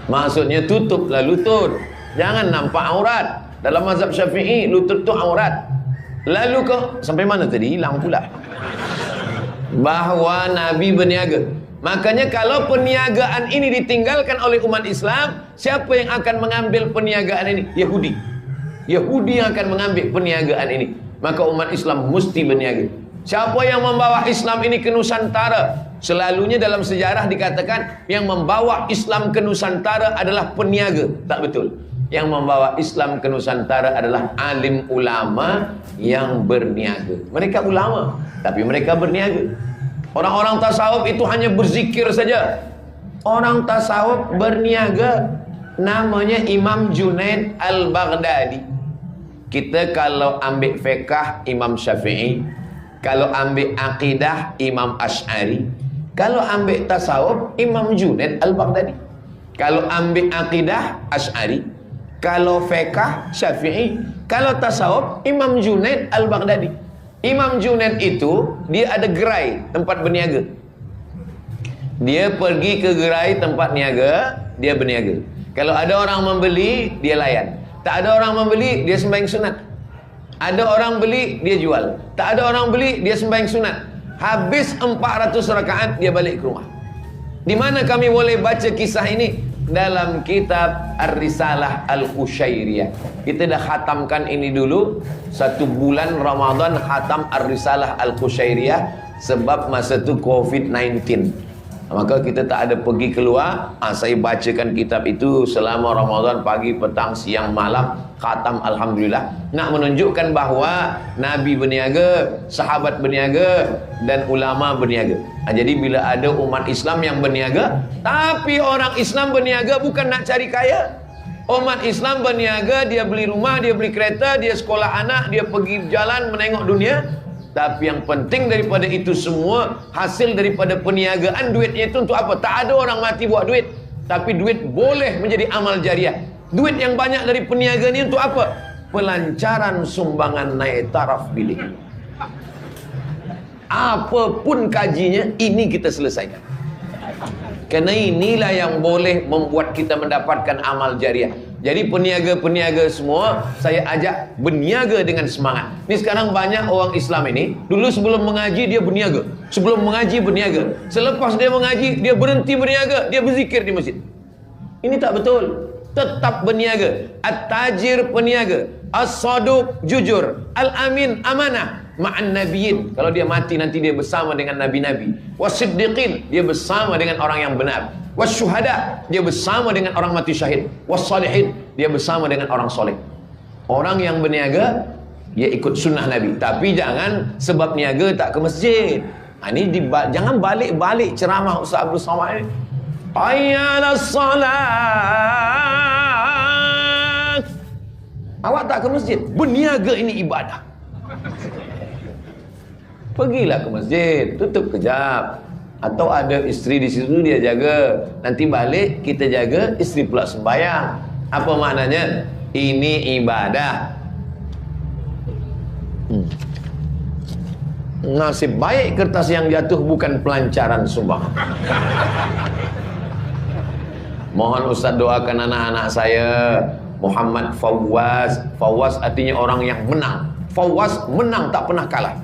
Maksudnya tutuplah lutut, jangan nampak aurat. Dalam mazhab Syafi'i lutut tu aurat. Lalu kau sampai mana tadi? Hilang pula. Bahawa Nabi berniaga. Makanya kalau perniagaan ini ditinggalkan oleh umat Islam, siapa yang akan mengambil perniagaan ini? Yahudi. Yahudi yang akan mengambil perniagaan ini. Maka umat Islam mesti berniaga. Siapa yang membawa Islam ini ke Nusantara? Selalunya dalam sejarah dikatakan yang membawa Islam ke Nusantara adalah peniaga. Tak betul. Yang membawa Islam ke Nusantara adalah alim ulama yang berniaga. Mereka ulama, tapi mereka berniaga. Orang-orang tasawuf itu hanya berzikir saja. Orang tasawuf berniaga. Namanya Imam Junaid Al-Baghdadi. Kita kalau ambil fiqh Imam Syafi'i, kalau ambil akidah Imam Asy'ari, kalau ambil tasawuf Imam Junaid Al-Baghdadi. Kalau ambil akidah Asy'ari, kalau fiqh Syafi'i, kalau tasawuf Imam Junaid Al-Baghdadi. Imam Junaid itu dia ada gerai tempat berniaga. Dia pergi ke gerai tempat niaga, dia berniaga. Kalau ada orang membeli, dia layan. Tak ada orang membeli, dia sembahyang sunat. Ada orang beli, dia jual. Tak ada orang beli, dia sembahyang sunat. Habis 400 rakaat, dia balik ke rumah. Di mana kami boleh baca kisah ini? Dalam kitab Ar-Risalah Al-Qushairiyah. Kita dah khatamkan ini dulu. 1 bulan Ramadan khatam Ar-Risalah Al-Qushairiyah. Sebab masa tu COVID-19, maka kita tak ada pergi keluar. Saya bacakan kitab itu selama Ramadan, pagi, petang, siang, malam, khatam alhamdulillah. Nak menunjukkan bahawa Nabi berniaga, sahabat berniaga, dan ulama berniaga. Jadi bila ada umat Islam yang berniaga, tapi orang Islam berniaga bukan nak cari kaya. Umat Islam berniaga, dia beli rumah, dia beli kereta, dia sekolah anak, dia pergi jalan menengok dunia. Tapi yang penting daripada itu semua, hasil daripada perniagaan, duitnya itu untuk apa? Tak ada orang mati buat duit, tapi duit boleh menjadi amal jariah. Duit yang banyak dari perniagaan ini untuk apa? Pelancaran sumbangan naik taraf bilik. Apapun kajinya, ini kita selesaikan. Kerana inilah yang boleh membuat kita mendapatkan amal jariah. Jadi peniaga-peniaga semua, saya ajak berniaga dengan semangat. Ini sekarang banyak orang Islam ini, dulu sebelum mengaji dia berniaga, sebelum mengaji berniaga, selepas dia mengaji dia berhenti berniaga, dia berzikir di masjid. Ini tak betul. Tetap berniaga. At-tajir peniaga, as-saduq jujur, al-amin amanah, ma'an nabiyyin. Kalau dia mati nanti dia bersama dengan nabi-nabi. Was-siddiqin, dia bersama dengan orang yang benar. Was-syuhada, dia bersama dengan orang mati syahid. Was-salihin, dia bersama dengan orang soleh. Orang yang berniaga, dia ikut sunnah Nabi. Tapi jangan sebab niaga tak ke masjid. Ini jangan balik-balik ceramah Ustaz Abdul Somad ini. Hayya salat. Awak tak ke masjid. Berniaga ini ibadah. Pergilah ke masjid, tutup kejap. Atau ada isteri di situ, dia jaga. Nanti balik kita jaga, isteri pula sembahyang. Apa maknanya? Ini ibadah. Nasib baik kertas yang jatuh bukan pelancaran sumbangan. Mohon Ustaz doakan anak-anak saya. Muhammad Fawaz. Fawaz artinya orang yang menang. Fawaz menang, tak pernah kalah.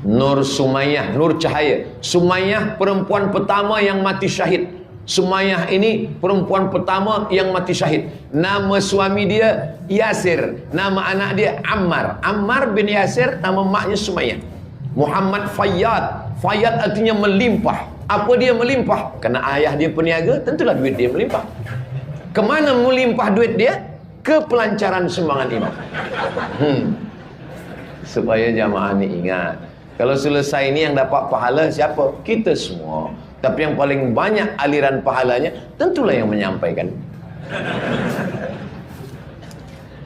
Nur Sumayyah, Nur Cahaya. Sumayyah perempuan pertama yang mati syahid. Sumayyah ini perempuan pertama yang mati syahid. Nama suami dia Yasir, nama anak dia Ammar. Ammar bin Yasir, nama maknya Sumayyah. Muhammad Fayyad. Fayyad artinya melimpah. Apa dia melimpah? Kerana ayah dia peniaga, tentulah duit dia melimpah. Kemana melimpah duit dia? Ke pelancaran sumbangan imam. Supaya jamaah ni ingat, kalau selesai ini yang dapat pahala siapa? Kita semua. Tapi yang paling banyak aliran pahalanya tentulah yang menyampaikan.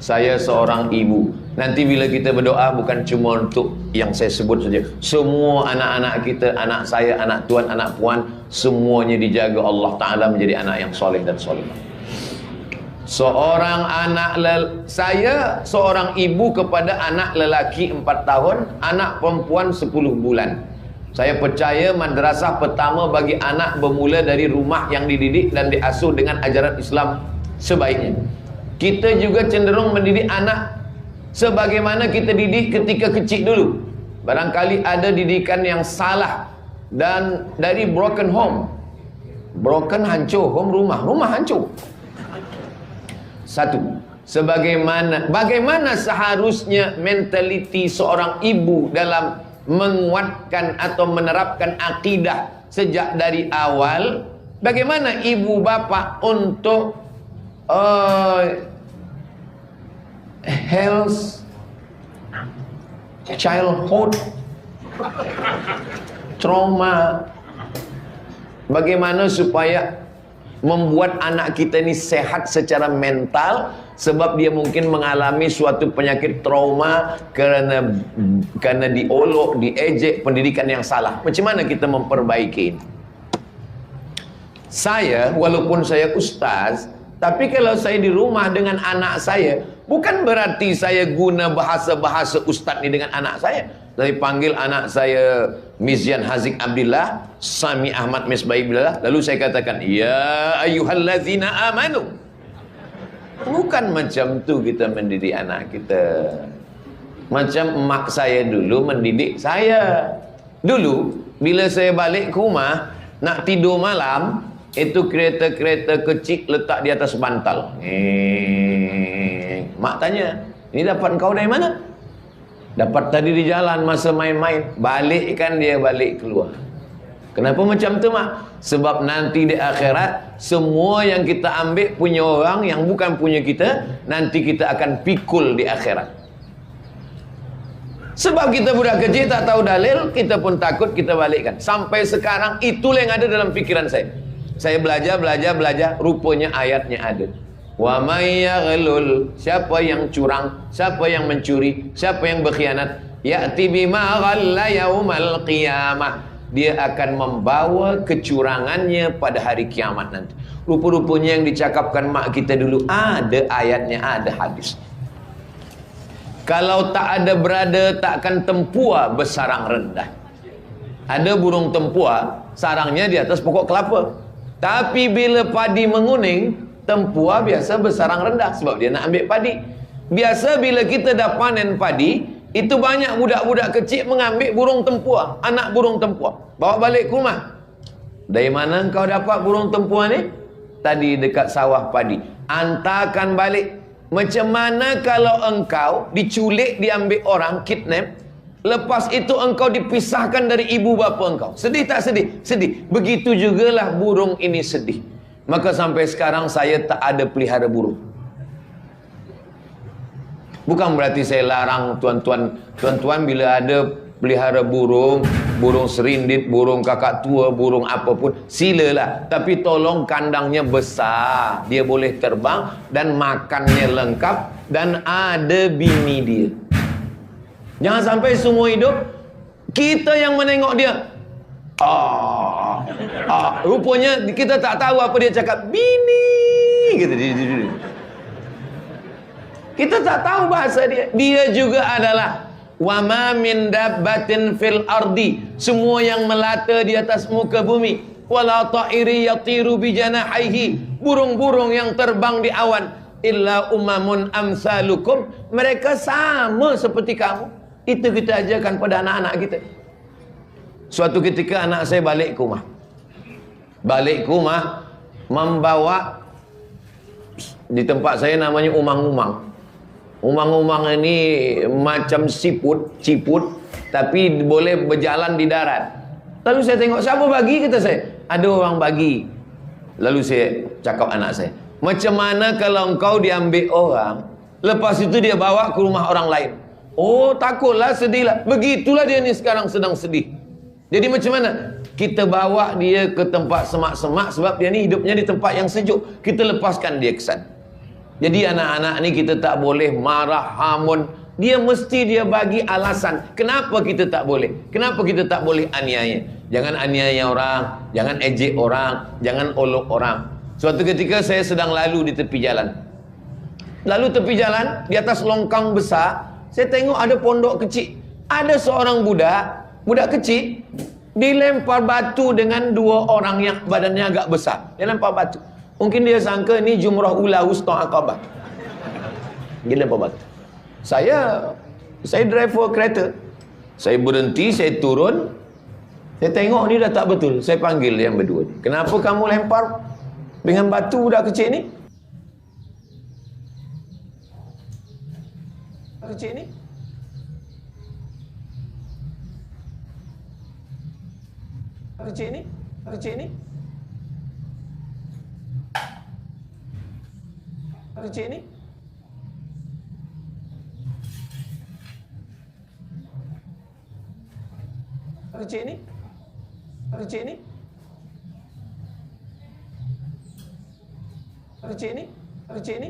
Saya seorang ibu. Nanti bila kita berdoa bukan cuma untuk yang saya sebut saja. Semua anak-anak kita, anak saya, anak tuan, anak puan, semuanya dijaga Allah Ta'ala menjadi anak yang soleh dan solemah. Seorang saya seorang ibu kepada anak lelaki 4 tahun, anak perempuan 10 bulan. Saya percaya madrasah pertama bagi anak bermula dari rumah yang dididik dan diasuh dengan ajaran Islam sebaiknya. Kita juga cenderung mendidik anak sebagaimana kita didik ketika kecil dulu. Barangkali ada didikan yang salah dan dari broken home. Broken hancur, home rumah hancur. Satu, bagaimana seharusnya mentaliti seorang ibu dalam menguatkan atau menerapkan akidah sejak dari awal. Bagaimana ibu bapa untuk health, childhood, trauma. Bagaimana supaya membuat anak kita ini sehat secara mental, sebab dia mungkin mengalami suatu penyakit trauma karena diolok, diejek, pendidikan yang salah. Macam mana kita memperbaiki? Saya, walaupun saya ustaz, tapi kalau saya di rumah dengan anak saya, bukan berarti saya guna bahasa-bahasa ustaz ni dengan anak saya. Saya panggil anak saya Mizyan Haziq Abdillah, Sami Ahmad Misbah Billah, lalu saya katakan, ya ayyuhallazina amanu. Bukan macam tu kita mendidik anak kita. Macam emak saya dulu mendidik saya. Dulu bila saya balik ke rumah nak tidur malam, itu kereta-kereta kecil letak di atas bantal. Mak tanya, ini dapat kau dari mana? Dapat tadi di jalan masa main-main. Balikkan dia balik keluar. Kenapa macam tu mak? Sebab nanti di akhirat semua yang kita ambil punya orang yang bukan punya kita, nanti kita akan pikul di akhirat. Sebab kita budak kecil tak tahu dalil, kita pun takut, kita balikkan. Sampai sekarang itulah yang ada dalam pikiran saya. Saya belajar, rupanya ayatnya ada. Wa may yaghlul, siapa yang curang, siapa yang mencuri, siapa yang berkhianat, ya'ti bima ghalla yaumal qiyamah, dia akan membawa kecurangannya pada hari kiamat nanti. Rupa-rupanya yang dicakapkan mak kita dulu ada ayatnya, ada hadis. Kalau tak ada berada, takkan tempua bersarang rendah. Ada burung tempua, sarangnya di atas pokok kelapa. Tapi bila padi menguning, tempua biasa bersarang rendah sebab dia nak ambil padi. Biasa bila kita dah panen padi, itu banyak budak-budak kecil mengambil burung tempua, anak burung tempua, bawa balik ke rumah. Dari mana engkau dapat burung tempua ni? Tadi dekat sawah padi. Antarkan balik. Macam mana kalau engkau diculik, diambil orang, kidnap, lepas itu engkau dipisahkan dari ibu bapa engkau? Sedih tak sedih? Sedih. Begitu jugalah burung ini sedih. Maka sampai sekarang saya tak ada pelihara burung. Bukan berarti saya larang tuan-tuan bila ada pelihara burung, burung serindit, burung kakak tua, burung apapun, silalah. Tapi tolong kandangnya besar, dia boleh terbang dan makannya lengkap dan ada bini dia. Jangan sampai semua hidup kita yang menengok dia. Rupanya kita tak tahu apa dia cakap. Bini gitu. Kita tak tahu bahasa dia. Dia juga adalah wa ma min dabbatin fil ardi, semua yang melata di atas muka bumi, wala ta'iri yatiru bi janahihi, burung-burung yang terbang di awan, illa umamun amsalukum, mereka sama seperti kamu. Itu kita ajarkan pada anak-anak kita. Suatu ketika anak saya balik ke rumah, membawa, di tempat saya namanya umang-umang. Umang-umang ini macam ciput, tapi boleh berjalan di darat. Lalu saya tengok, siapa bagi? Kata saya, ada orang bagi. Lalu saya cakap anak saya, Macam mana kalau engkau diambil orang, lepas itu dia bawa ke rumah orang lain? Oh, takutlah, sedihlah. Begitulah dia ni sekarang sedang sedih. Jadi macam mana? Kita bawa dia ke tempat semak-semak, sebab dia ni hidupnya di tempat yang sejuk. Kita lepaskan dia ke sana. Jadi anak-anak ni kita tak boleh marah, hamun. Dia mesti bagi alasan. Kenapa kita tak boleh? Kenapa kita tak boleh aniaya? Jangan aniaya orang, jangan ejek orang, jangan olok orang. Suatu ketika saya sedang lalu di tepi jalan. Lalu tepi jalan, di atas longkang besar, saya tengok ada pondok kecil. Ada seorang budak kecil, dilempar batu dengan dua orang yang badannya agak besar. Dia lempar batu. Mungkin dia sangka ni jumrah ula wusta Aqabah. Dia lempar batu. Saya driver kereta. Saya berhenti, saya turun. Saya tengok ni dah tak betul. Saya panggil yang berdua. Kenapa kamu lempar dengan batu budak kecil ni? Kecil ni? Kecil ni? Kecil ni? Kecil ni? Kecil ni? Kecil ni? Kecil ni? Kecil ni?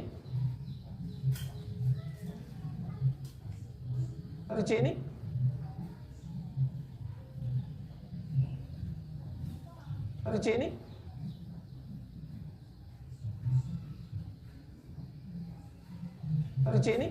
Kecil ni? Kecil ni? Kecil ni?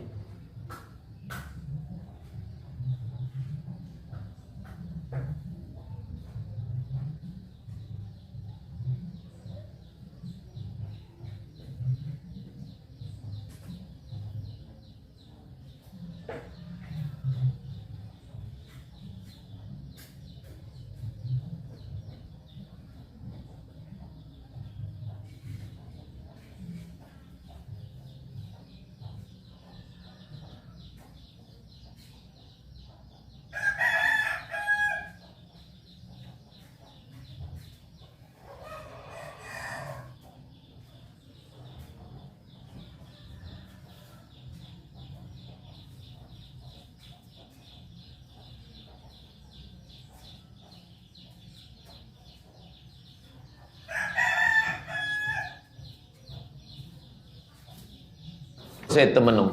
Saya termenung.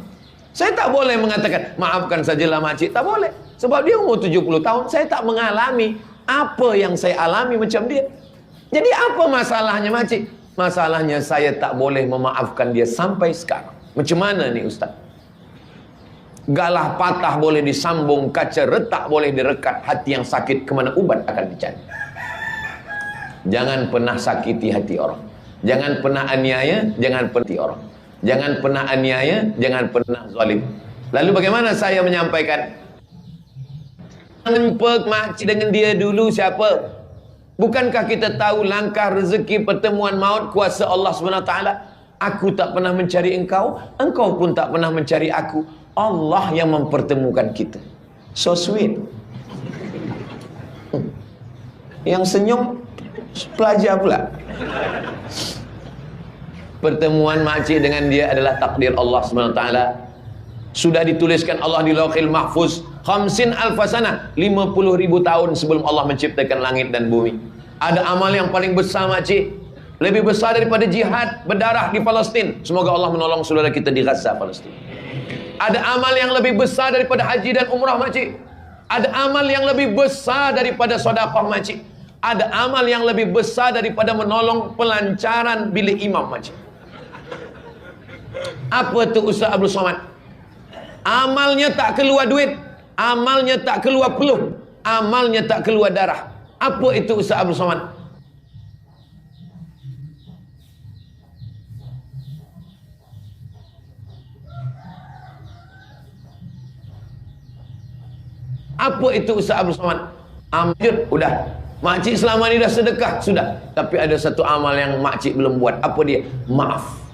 Saya tak boleh mengatakan maafkan sajalah makcik, tak boleh. Sebab dia umur 70 tahun, saya tak mengalami apa yang saya alami macam dia. Jadi apa masalahnya makcik? Masalahnya saya tak boleh memaafkan dia sampai sekarang. Macam mana ni ustaz? Galah patah boleh disambung, kaca retak boleh direkat, hati yang sakit kemana ubat akan dicari. Jangan pernah sakiti hati orang. Jangan pernah aniaya, jangan pernah orang. Jangan pernah aniaya, jangan pernah zalim. Lalu bagaimana saya menyampaikan? Jumpa makcik dengan dia dulu siapa? Bukankah kita tahu langkah rezeki pertemuan maut kuasa Allah SWT? Aku tak pernah mencari engkau, engkau pun tak pernah mencari aku. Allah yang mempertemukan kita. So sweet. Yang senyum pelajar pula. Pertemuan makcik dengan dia adalah takdir Allah SWT. Sudah dituliskan Allah di Lauhil Mahfuz 50,000 sana, 50,000 tahun sebelum Allah menciptakan langit dan bumi. Ada amal yang paling besar makcik, lebih besar daripada jihad berdarah di Palestin. Semoga Allah menolong saudara kita di Gaza, Palestin. Ada amal yang lebih besar daripada haji dan umrah makcik. Ada amal yang lebih besar daripada sedekah makcik. Ada amal yang lebih besar daripada menolong pelancaran bilik imam makcik. Apa tu Ustaz Abdul Somad? Amalnya tak keluar duit, amalnya tak keluar peluh, amalnya tak keluar darah. Apa itu Ustaz Abdul Somad? Apa itu Ustaz Abdul Somad? Amal, udah. Makcik selama ni dah sedekah, sudah. Tapi ada satu amal yang makcik belum buat. Apa dia? Maaf.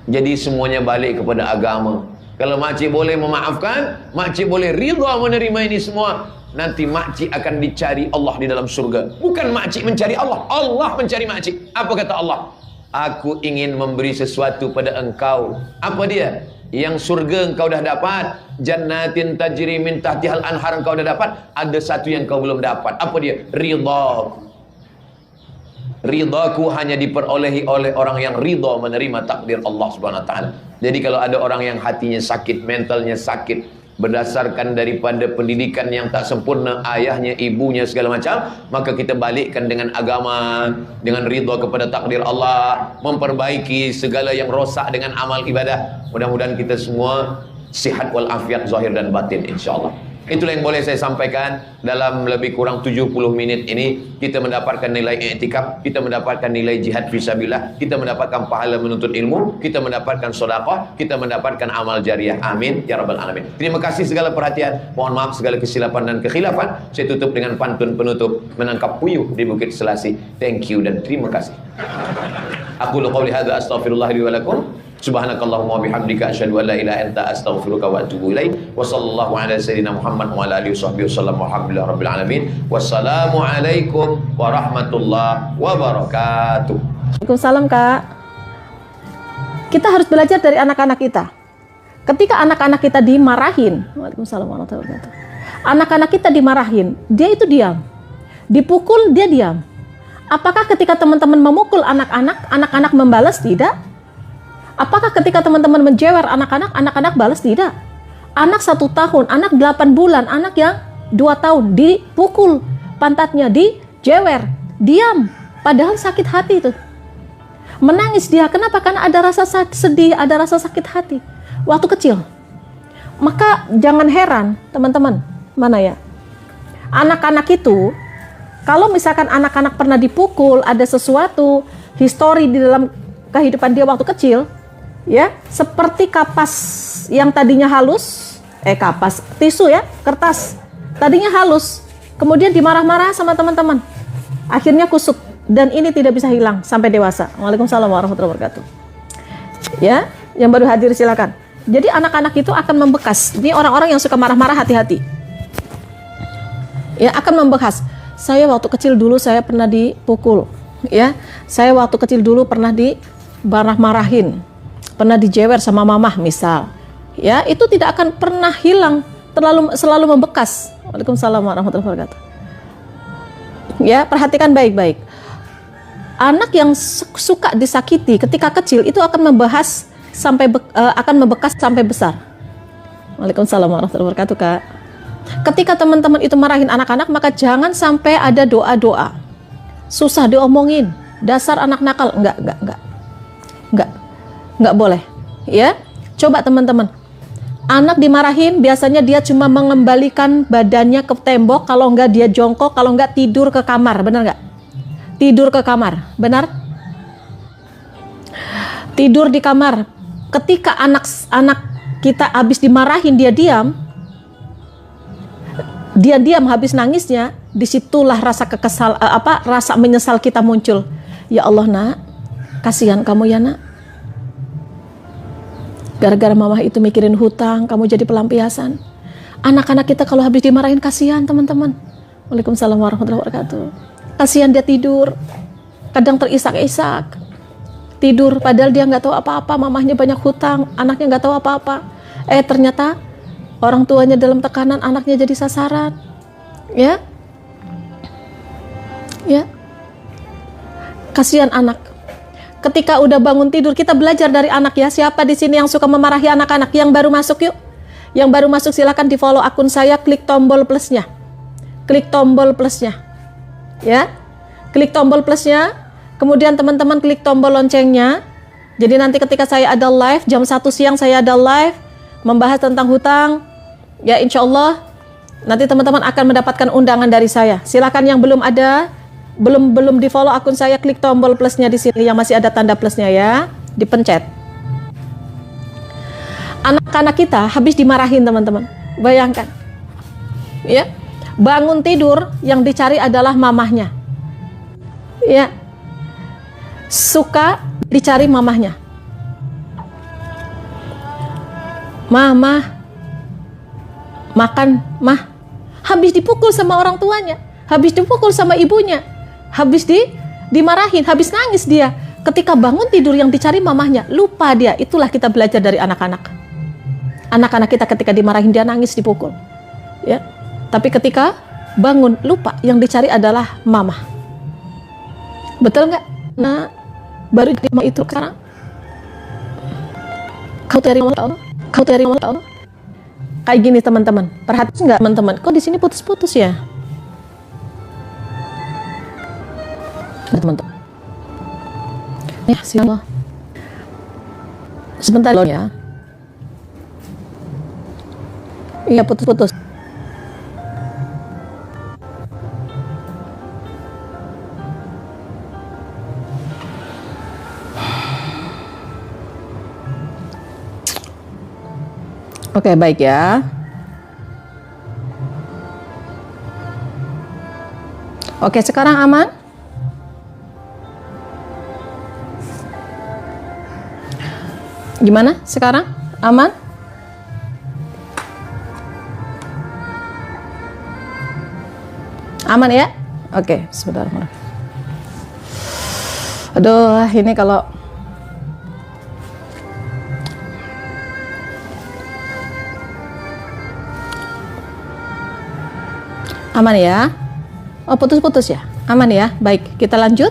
Jadi semuanya balik kepada agama. Kalau makcik boleh memaafkan, makcik boleh ridha menerima ini semua, nanti makcik akan dicari Allah di dalam surga. Bukan makcik mencari Allah, Allah mencari makcik. Apa kata Allah? Aku ingin memberi sesuatu pada engkau. Apa dia? Yang surga engkau dah dapat, jannatin tajri min tahtihal anhar engkau dah dapat. Ada satu yang kau belum dapat. Apa dia? Ridhaku. Ridhaku hanya diperolehi oleh orang yang ridha menerima takdir Allah Subhanahu wa taala. Jadi kalau ada orang yang hatinya sakit, mentalnya sakit, berdasarkan daripada pendidikan yang tak sempurna, ayahnya, ibunya, segala macam, maka kita balikkan dengan agama, dengan ridha kepada takdir Allah, memperbaiki segala yang rosak dengan amal ibadah. Mudah-mudahan kita semua sihat walafiat zahir dan batin, insyaAllah. Itulah yang boleh saya sampaikan dalam lebih kurang 70 menit ini. Kita mendapatkan nilai i'tikaf, kita mendapatkan nilai jihad fisabilillah, kita mendapatkan pahala menuntut ilmu, kita mendapatkan sedekah, kita mendapatkan amal jariah. Amin ya rabbal alamin. Terima kasih segala perhatian. Mohon maaf segala kesilapan dan kekhilafan. Saya tutup dengan pantun penutup, menangkap puyuh di Bukit Selasi. Thank you dan terima kasih. Aku qouli hadza astaghfirullah li wa lakum. Subhanakallahumma bihamdika asyhadu an la ilaha illa anta astaghfiruka wa atubu ilaik. Wa sallallahu ala sayyidina Muhammad wa ala alihi washabbihi wasallam walhamdulillahi rabbil alamin. Wassalamu alaikum warahmatullahi wabarakatuh. Waalaikumsalam, Kak. Kita harus belajar dari anak-anak kita. Ketika anak-anak kita dimarahin, Waalaikumsalam warahmatullahi wabarakatuh. Anak-anak kita dimarahin, dia itu diam. Dipukul, dia diam. Apakah ketika teman-teman memukul anak-anak, anak-anak membalas? Tidak. Apakah ketika teman-teman menjewer anak-anak, anak-anak balas? Tidak. Anak 1 tahun, anak 8 bulan, anak yang 2 tahun dipukul, pantatnya dijewer, diam. Padahal sakit hati itu. Menangis dia. Kenapa? Karena ada rasa sedih, ada rasa sakit hati. Waktu kecil. Maka jangan heran, teman-teman. Mana ya? Anak-anak itu, kalau misalkan anak-anak pernah dipukul, ada sesuatu, histori di dalam kehidupan dia waktu kecil, ya, seperti kapas yang tadinya halus, kapas, tisu ya, kertas, tadinya halus, kemudian dimarah-marah sama teman-teman, akhirnya kusut, dan ini tidak bisa hilang sampai dewasa. Waalaikumsalam warahmatullahi wabarakatuh. Ya, yang baru hadir silakan. Jadi anak-anak itu akan membekas. Ini orang-orang yang suka marah-marah, hati-hati. Ya, akan membekas. Saya waktu kecil dulu saya pernah dipukul, ya. Saya waktu kecil dulu pernah dimarah-marahin, pernah dijewer sama mamah misal, ya, itu tidak akan pernah hilang, selalu membekas. Waalaikumsalam warahmatullahi wabarakatuh. Ya, perhatikan baik-baik. Anak yang suka disakiti ketika kecil itu akan membekas sampai besar. Waalaikumsalam warahmatullahi wabarakatuh, Kak. Ketika teman-teman itu marahin anak-anak, maka jangan sampai ada doa-doa susah diomongin, dasar anak nakal, enggak boleh, ya. Coba teman-teman, anak dimarahin biasanya dia cuma mengembalikan badannya ke tembok, kalau enggak dia jongkok, kalau enggak tidur ke kamar, benar enggak? Tidur ke kamar, benar? Tidur di kamar. Ketika anak kita habis dimarahin dia diam habis nangisnya, disitulah rasa rasa menyesal kita muncul. Ya Allah, Nak, kasihan kamu ya, Nak. Gara-gara mama itu mikirin hutang, kamu jadi pelampiasan. Anak-anak kita kalau habis dimarahin kasihan, teman-teman. Waalaikumsalam warahmatullahi wabarakatuh. Kasihan dia tidur, kadang terisak-isak. Tidur padahal dia nggak tahu apa-apa, mamahnya banyak hutang, anaknya nggak tahu apa-apa. Ternyata orang tuanya dalam tekanan, anaknya jadi sasaran. Ya. Kasihan anak. Ketika udah bangun tidur, kita belajar dari anak ya. Siapa di sini yang suka memarahi anak-anak? Yang baru masuk yuk. Yang baru masuk silakan di follow akun saya, klik tombol plusnya. Klik tombol plusnya. Ya. Klik tombol plusnya. Kemudian teman-teman klik tombol loncengnya. Jadi nanti ketika saya ada live, jam 1 siang saya ada live membahas tentang hutang. Ya, insya Allah nanti teman-teman akan mendapatkan undangan dari saya. Silakan yang belum ada, belum di follow akun saya, klik tombol plusnya di sini yang masih ada tanda plusnya ya, dipencet. Anak-anak kita habis dimarahin, teman-teman. Bayangkan, ya, bangun tidur yang dicari adalah mamahnya. Ya, suka dicari mamahnya. Mama makan, mah. Habis dipukul sama orang tuanya, habis dipukul sama ibunya, habis dimarahin, habis nangis dia. Ketika bangun tidur yang dicari mamahnya, lupa dia. Itulah kita belajar dari anak-anak. Anak-anak kita ketika dimarahin dia nangis, dipukul. Ya. Tapi ketika bangun lupa, yang dicari adalah mamah. Betul nggak? Nah, baru itu sekarang. Kau terima Allah. Kau terima Allah. Kayak gini teman-teman. Perhatikan nggak teman-teman? Kok di sini putus-putus ya? Teman-teman. Ya, siapa? Sebentar loh ya. Iya, putus-putus. Oke, baik ya. Oke, sekarang aman? Gimana sekarang? Aman? Aman ya? Oke, sebentar. Aduh, ini kalau aman ya? Oh, putus-putus ya? Aman ya? Baik, kita lanjut.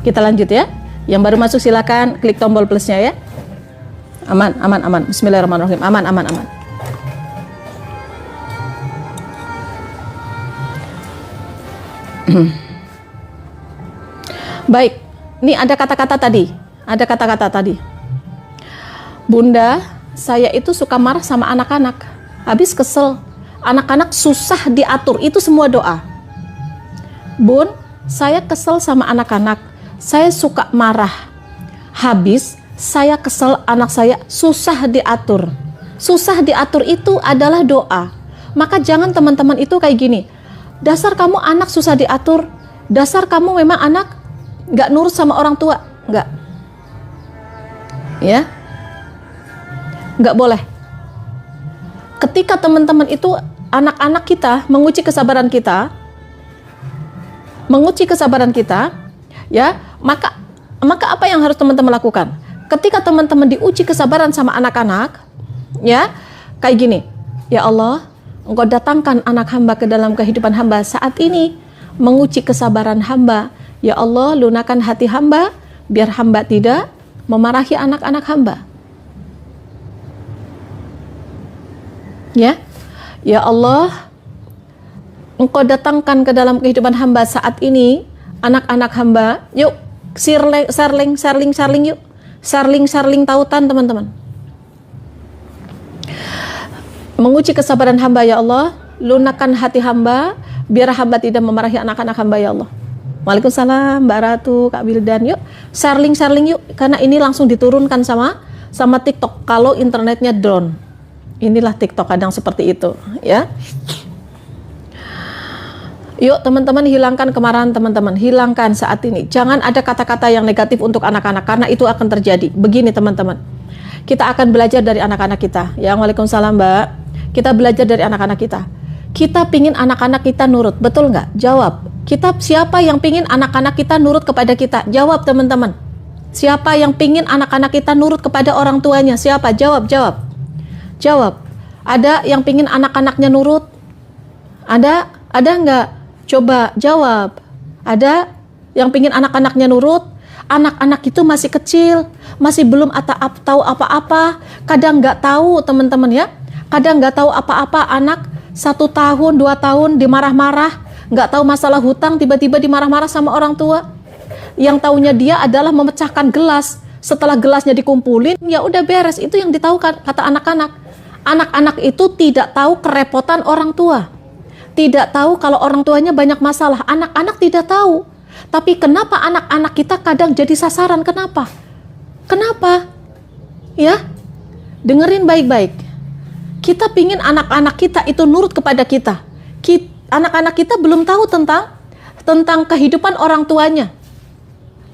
Kita lanjut ya. Yang baru masuk silakan klik tombol plusnya ya. Aman, aman, aman. Bismillahirrahmanirrahim. Aman, aman, aman. Baik, ini ada kata-kata tadi. Ada kata-kata tadi. Bunda, saya itu suka marah sama anak-anak. Habis kesel. Anak-anak susah diatur. Itu semua doa. Bun, saya kesel sama anak-anak. Saya suka marah. Habis saya kesel, anak saya susah diatur. Susah diatur itu adalah doa. Maka jangan teman-teman itu kayak gini. Dasar kamu anak susah diatur. Dasar kamu memang anak nggak nurut sama orang tua. Nggak. Ya. Nggak boleh. Ketika teman-teman itu, anak-anak kita menguji kesabaran kita, ya, maka apa yang harus teman-teman lakukan? Ketika teman-teman diuji kesabaran sama anak-anak, ya, kayak gini, ya Allah, Engkau datangkan anak hamba ke dalam kehidupan hamba saat ini, menguji kesabaran hamba. Ya Allah, lunakan hati hamba, biar hamba tidak memarahi anak-anak hamba. Ya, ya Allah, Engkau datangkan ke dalam kehidupan hamba saat ini, anak-anak hamba, yuk, sarling yuk. Sarling tautan teman-teman. Menguji kesabaran hamba ya Allah, lunakan hati hamba, biar hamba tidak memarahi anak-anak hamba ya Allah. Waalaikumsalam Mbak Ratu, Kak Wildan, yuk sarling yuk, karena ini langsung diturunkan sama TikTok kalau internetnya down. Inilah TikTok kadang seperti itu ya. Yuk teman-teman, hilangkan kemarahan teman-teman, hilangkan saat ini. Jangan ada kata-kata yang negatif untuk anak-anak, karena itu akan terjadi. Begini teman-teman, kita akan belajar dari anak-anak kita. Ya, waalaikumsalam Mbak. Kita belajar dari anak-anak kita. Kita pingin anak-anak kita nurut, betul nggak? Jawab. Siapa yang pingin anak-anak kita nurut kepada kita? Jawab teman-teman. Siapa yang pingin anak-anak kita nurut kepada orang tuanya? Siapa? Jawab. Ada yang pingin anak-anaknya nurut? Ada nggak? Coba jawab. Ada yang pingin anak-anaknya nurut? Anak-anak itu masih kecil, masih belum tahu apa-apa. Kadang nggak tahu teman-teman ya. Kadang nggak tahu apa-apa anak 1 tahun, 2 tahun dimarah-marah, nggak tahu masalah hutang, tiba-tiba dimarah-marah sama orang tua. Yang taunya dia adalah memecahkan gelas. Setelah gelasnya dikumpulin, ya udah beres. Itu yang ditahukan kata anak-anak. Anak-anak itu tidak tahu kerepotan orang tua. Tidak tahu kalau orang tuanya banyak masalah. Anak-anak tidak tahu. Tapi kenapa anak-anak kita kadang jadi sasaran? Kenapa? Ya, dengerin baik-baik. Kita pingin anak-anak kita itu nurut kepada kita. Anak-anak kita belum tahu tentang kehidupan orang tuanya.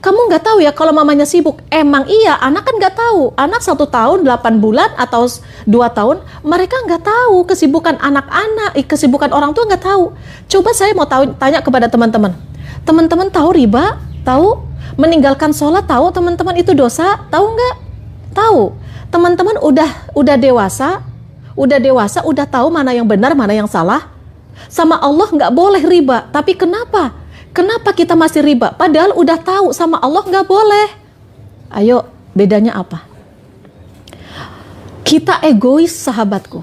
Kamu nggak tahu ya kalau mamanya sibuk. Emang iya, anak kan nggak tahu. Anak 1 tahun, 8 bulan atau 2 tahun, mereka nggak tahu kesibukan anak-anak, kesibukan orang tua nggak tahu. Coba saya mau tanya kepada teman-teman. Teman-teman tahu riba? Tahu? Meninggalkan sholat tahu teman-teman itu dosa? Tahu nggak? Tahu. Teman-teman udah dewasa, udah tahu mana yang benar, mana yang salah. Sama Allah nggak boleh riba. Tapi kenapa? Kenapa kita masih riba? Padahal udah tahu sama Allah nggak boleh. Ayo, bedanya apa? Kita egois, sahabatku.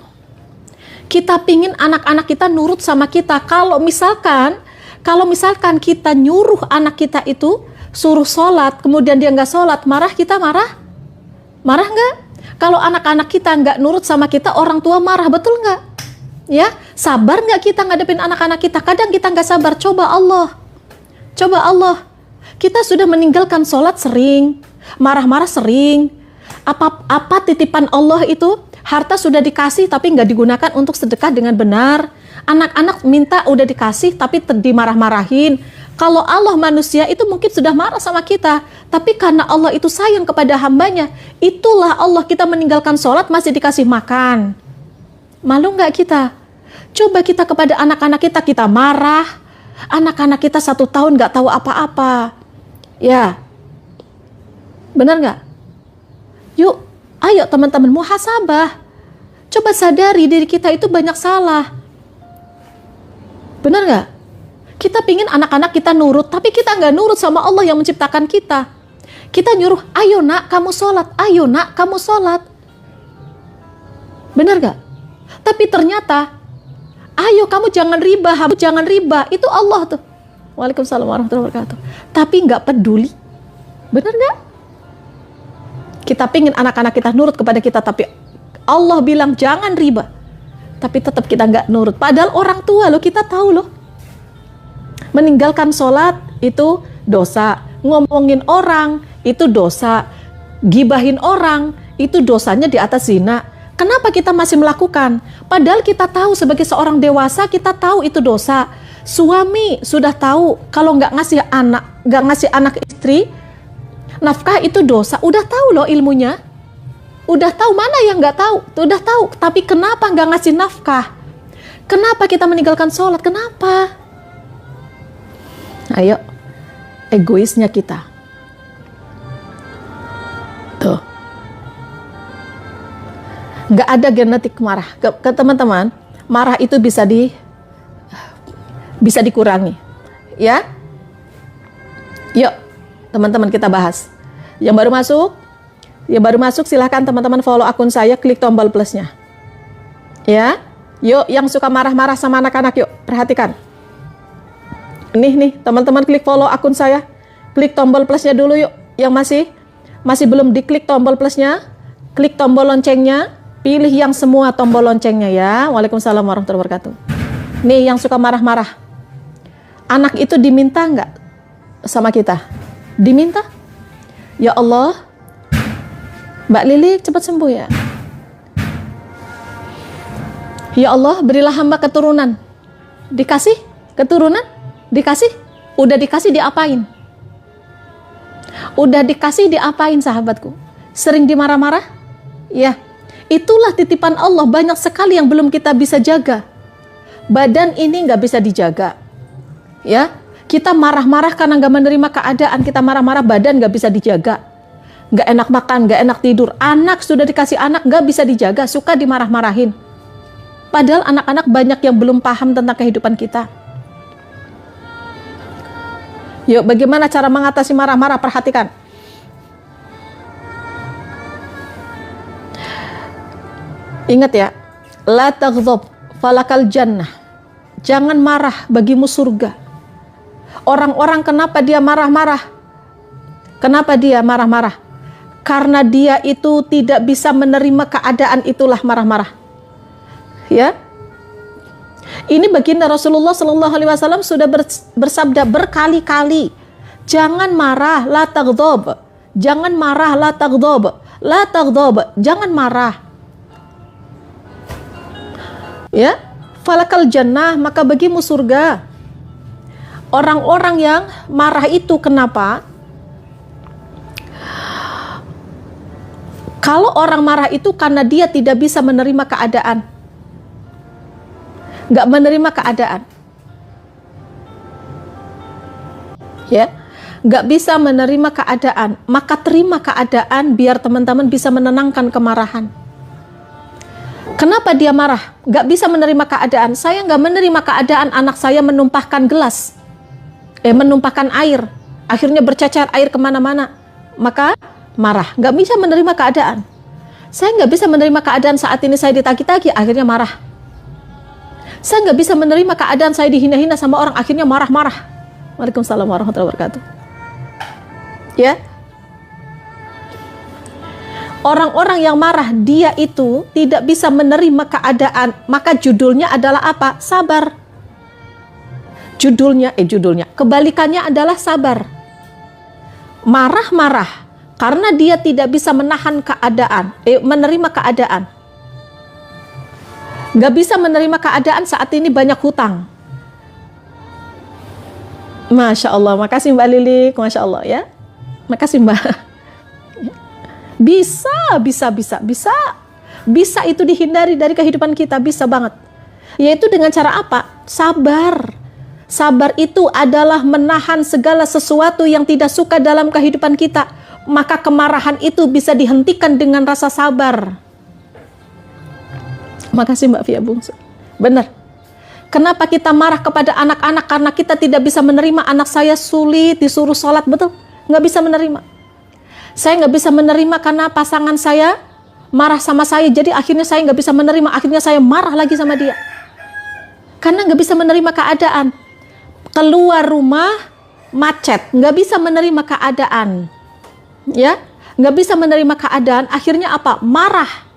Kita pingin anak-anak kita nurut sama kita. Kalau misalkan kita nyuruh anak kita itu suruh sholat, kemudian dia nggak sholat, marah kita marah? Marah nggak? Kalau anak-anak kita nggak nurut sama kita, orang tua marah, betul nggak? Ya, sabar nggak kita ngadepin anak-anak kita? Kadang kita nggak sabar. Coba Allah. Kita sudah meninggalkan sholat sering, marah-marah sering. Apa titipan Allah itu? Harta sudah dikasih tapi nggak digunakan untuk sedekah dengan benar. Anak-anak minta udah dikasih tapi dimarah-marahin. Kalau Allah manusia itu mungkin sudah marah sama kita, tapi karena Allah itu sayang kepada hambanya, itulah Allah kita meninggalkan sholat masih dikasih makan. Malu nggak kita? Coba kita kepada anak-anak kita marah. Anak-anak kita 1 tahun nggak tahu apa-apa. Ya, benar nggak? Yuk, ayo teman-teman muhasabah. Coba sadari diri kita itu banyak salah. Benar nggak? Kita pingin anak-anak kita nurut, tapi kita nggak nurut sama Allah yang menciptakan kita. Kita nyuruh, ayo nak kamu sholat, ayo nak kamu sholat. Benar nggak? Tapi ternyata, ayo kamu jangan riba, itu Allah tuh. Waalaikumsalam warahmatullahi wabarakatuh. Tapi nggak peduli. Benar nggak? Kita pingin anak-anak kita nurut kepada kita, tapi Allah bilang jangan riba. Tapi tetap kita nggak nurut. Padahal orang tua loh, kita tahu loh. Meninggalkan sholat itu dosa. Ngomongin orang itu dosa. Gibahin orang itu dosanya di atas zina. Kenapa kita masih melakukan? Padahal kita tahu sebagai seorang dewasa, kita tahu itu dosa. Suami sudah tahu kalau nggak ngasih anak istri nafkah itu dosa. Udah tahu loh ilmunya. Udah tahu, mana yang nggak tahu? Udah tahu. Tapi kenapa nggak ngasih nafkah? Kenapa kita meninggalkan sholat? Kenapa? Ayo, egoisnya kita. Tuh. Nggak ada genetik marah. Ke teman-teman, marah itu bisa dikurangi. Ya? Yuk, teman-teman kita bahas. Yang baru masuk silahkan teman-teman follow akun saya, klik tombol plusnya. Ya? Yuk, yang suka marah-marah sama anak-anak, yuk, perhatikan. Nih, teman-teman klik follow akun saya. Klik tombol plusnya dulu yuk. Yang masih belum diklik tombol plusnya, klik tombol loncengnya. Pilih yang semua tombol loncengnya ya. Waalaikumsalam warahmatullahi wabarakatuh. Nih yang suka marah-marah. Anak itu diminta nggak sama kita? Diminta? Ya Allah, Mbak Lili cepat sembuh ya. Ya Allah, berilah hamba keturunan. Dikasih keturunan? Dikasih? Udah dikasih diapain? Udah dikasih diapain sahabatku? Sering dimarah-marah? Ya, itulah titipan Allah. Banyak sekali yang belum kita bisa jaga. Badan ini nggak bisa dijaga. Ya, kita marah-marah karena nggak menerima keadaan. Kita marah-marah, badan nggak bisa dijaga. Nggak enak makan, nggak enak tidur. Anak sudah dikasih anak, nggak bisa dijaga. Suka dimarah-marahin. Padahal anak-anak banyak yang belum paham tentang kehidupan kita. Yuk, bagaimana cara mengatasi marah-marah? Perhatikan. Ingat ya, la taghdab falakal jannah. Jangan marah, bagimu surga. Orang-orang kenapa dia marah-marah? Kenapa dia marah-marah? Karena dia itu tidak bisa menerima keadaan, itulah marah-marah. Ya. Ini baginda Rasulullah Shallallahu Alaihi Wasallam sudah bersabda berkali-kali, jangan marah, la taghdab, jangan marah, la taghdab, la taghdab, jangan marah. Ya, falakal jannah, maka bagimu surga. Orang-orang yang marah itu kenapa? Kalau orang marah itu karena dia tidak bisa menerima keadaan. Nggak menerima keadaan. Ya, nggak bisa menerima keadaan, maka terima keadaan biar teman-teman bisa menenangkan kemarahan. Kenapa dia marah? Nggak bisa menerima keadaan. Saya nggak menerima keadaan anak saya menumpahkan gelas, menumpahkan air, akhirnya bercecer air kemana-mana, maka marah. Nggak bisa menerima keadaan. Saya nggak bisa menerima keadaan saat ini saya ditagi-tagi, akhirnya marah. Saya nggak bisa menerima keadaan saya dihina-hina sama orang, akhirnya marah-marah. Waalaikumsalam warahmatullahi wabarakatuh. Ya, orang-orang yang marah, dia itu tidak bisa menerima keadaan, maka judulnya adalah apa? Sabar. Judulnya, kebalikannya adalah sabar. Marah-marah karena dia tidak bisa menahan keadaan, menerima keadaan. Gak bisa menerima keadaan saat ini banyak hutang. Masya Allah, makasih Mbak Lilik, Masya Allah ya. Makasih Mbak. Bisa itu dihindari dari kehidupan kita, bisa banget. Yaitu dengan cara apa? Sabar. Sabar itu adalah menahan segala sesuatu yang tidak suka dalam kehidupan kita. Maka kemarahan itu bisa dihentikan dengan rasa sabar. Makasih Mbak Fia Bungsu. Benar. Kenapa kita marah kepada anak-anak? Karena kita tidak bisa menerima anak saya sulit disuruh sholat, betul? Nggak bisa menerima. Saya nggak bisa menerima karena pasangan saya marah sama saya, jadi akhirnya saya nggak bisa menerima, akhirnya saya marah lagi sama dia. Karena nggak bisa menerima keadaan. Keluar rumah macet, nggak bisa menerima keadaan. Ya, nggak bisa menerima keadaan, akhirnya apa? Marah.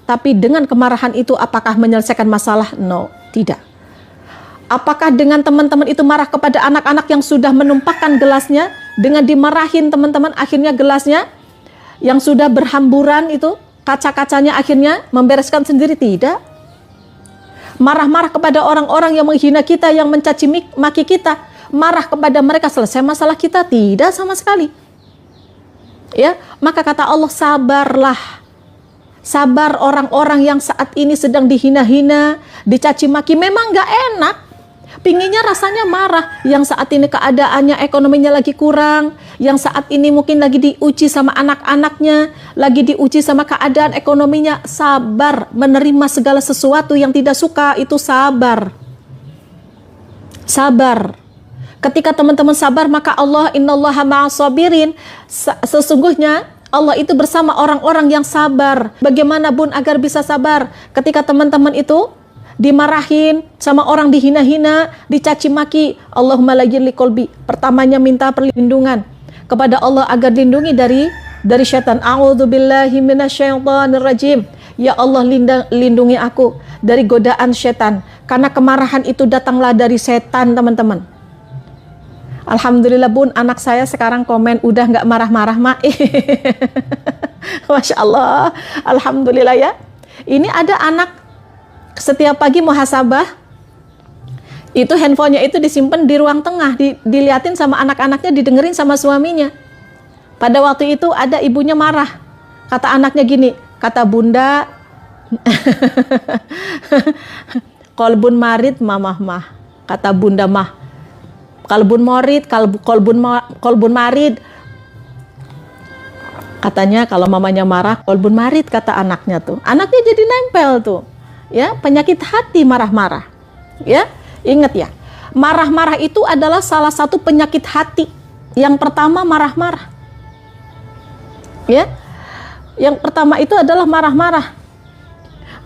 Tapi dengan kemarahan itu apakah menyelesaikan masalah? No, tidak. Apakah dengan teman-teman itu marah kepada anak-anak yang sudah menumpahkan gelasnya, dengan dimarahin teman-teman akhirnya gelasnya yang sudah berhamburan itu kaca-kacanya akhirnya membereskan sendiri? Tidak. Marah-marah kepada orang-orang yang menghina kita, yang mencaci maki kita, marah kepada mereka, selesai masalah kita? Tidak sama sekali. Ya, maka kata Allah, sabarlah. Sabar orang-orang yang saat ini sedang dihina-hina, dicaci maki, memang gak enak. Pinginnya rasanya marah, yang saat ini keadaannya ekonominya lagi kurang, yang saat ini mungkin lagi diuji sama anak-anaknya, lagi diuji sama keadaan ekonominya. Sabar, menerima segala sesuatu yang tidak suka, itu sabar. Sabar. Ketika teman-teman sabar, maka Allah, innallaha ma'as-sabirin, sesungguhnya Allah itu bersama orang-orang yang sabar. Bagaimana Bun agar bisa sabar? Ketika teman-teman itu dimarahin sama orang, dihina-hina, dicaci maki, Allahumma layyinli qalbi. Pertamanya minta perlindungan kepada Allah agar lindungi dari syaitan. A'udzubillahi minasyaitonirrajim. Ya Allah, lindungi aku dari godaan syaitan. Karena kemarahan itu datanglah dari setan, teman-teman. Alhamdulillah Bun, anak saya sekarang komen udah nggak marah-marah, Mak. Masya Allah, alhamdulillah ya. Ini ada anak setiap pagi muhasabah, itu handphonenya itu disimpan di ruang tengah, diliatin sama anak-anaknya, didengerin sama suaminya. Pada waktu itu ada ibunya marah, kata anaknya gini, kata bunda, kolbun marid mamah mah, kata bunda mah. Kalbun morid, kolbun marid. Katanya kalau mamanya marah, kolbun marid, kata anaknya tuh. Anaknya jadi nempel tuh. Ya, penyakit hati marah-marah. Ya, ingat ya. Marah-marah itu adalah salah satu penyakit hati. Yang pertama marah-marah. Ya. Yang pertama itu adalah marah-marah.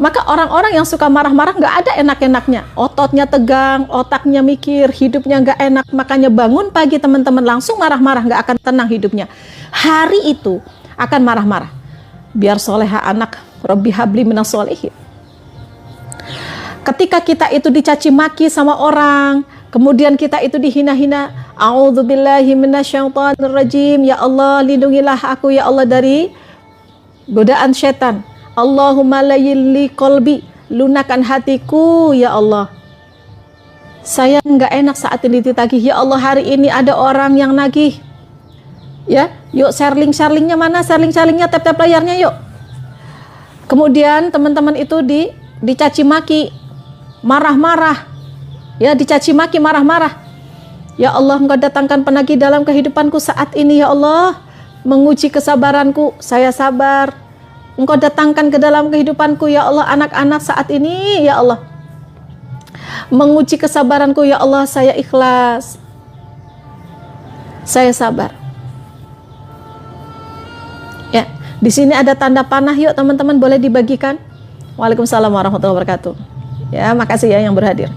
Maka orang-orang yang suka marah-marah nggak ada enak-enaknya. Ototnya tegang, otaknya mikir, hidupnya nggak enak. Makanya bangun pagi teman-teman langsung marah-marah, nggak akan tenang hidupnya. Hari itu akan marah-marah. Biar soleha anak, Rabbi habli minas solehin. Ketika kita itu dicaci maki sama orang, kemudian kita itu dihina-hina, a'udzubillahi minasyaitonirrajim. Ya Allah, lindungilah aku ya Allah dari godaan setan. Allahumma layyinli qalbi, lunakan hatiku ya Allah. Saya nggak enak saat ini ditagih. Ya Allah, hari ini ada orang yang nagih. Ya, yuk sharing-sharingnya mana? Sharing-sharingnya, tap-tap layarnya yuk. Kemudian teman-teman itu dicaci maki, marah-marah. Ya, dicaci maki, marah-marah. Ya Allah, Engkau datangkan penagih dalam kehidupanku saat ini, ya Allah. Menguji kesabaranku, saya sabar. Engkau datangkan ke dalam kehidupanku, ya Allah, anak-anak saat ini, ya Allah. Menguji kesabaranku, ya Allah, saya ikhlas. Saya sabar. Ya, di sini ada tanda panah, yuk teman-teman boleh dibagikan. Waalaikumsalam warahmatullahi wabarakatuh. Ya, makasih ya yang berhadir.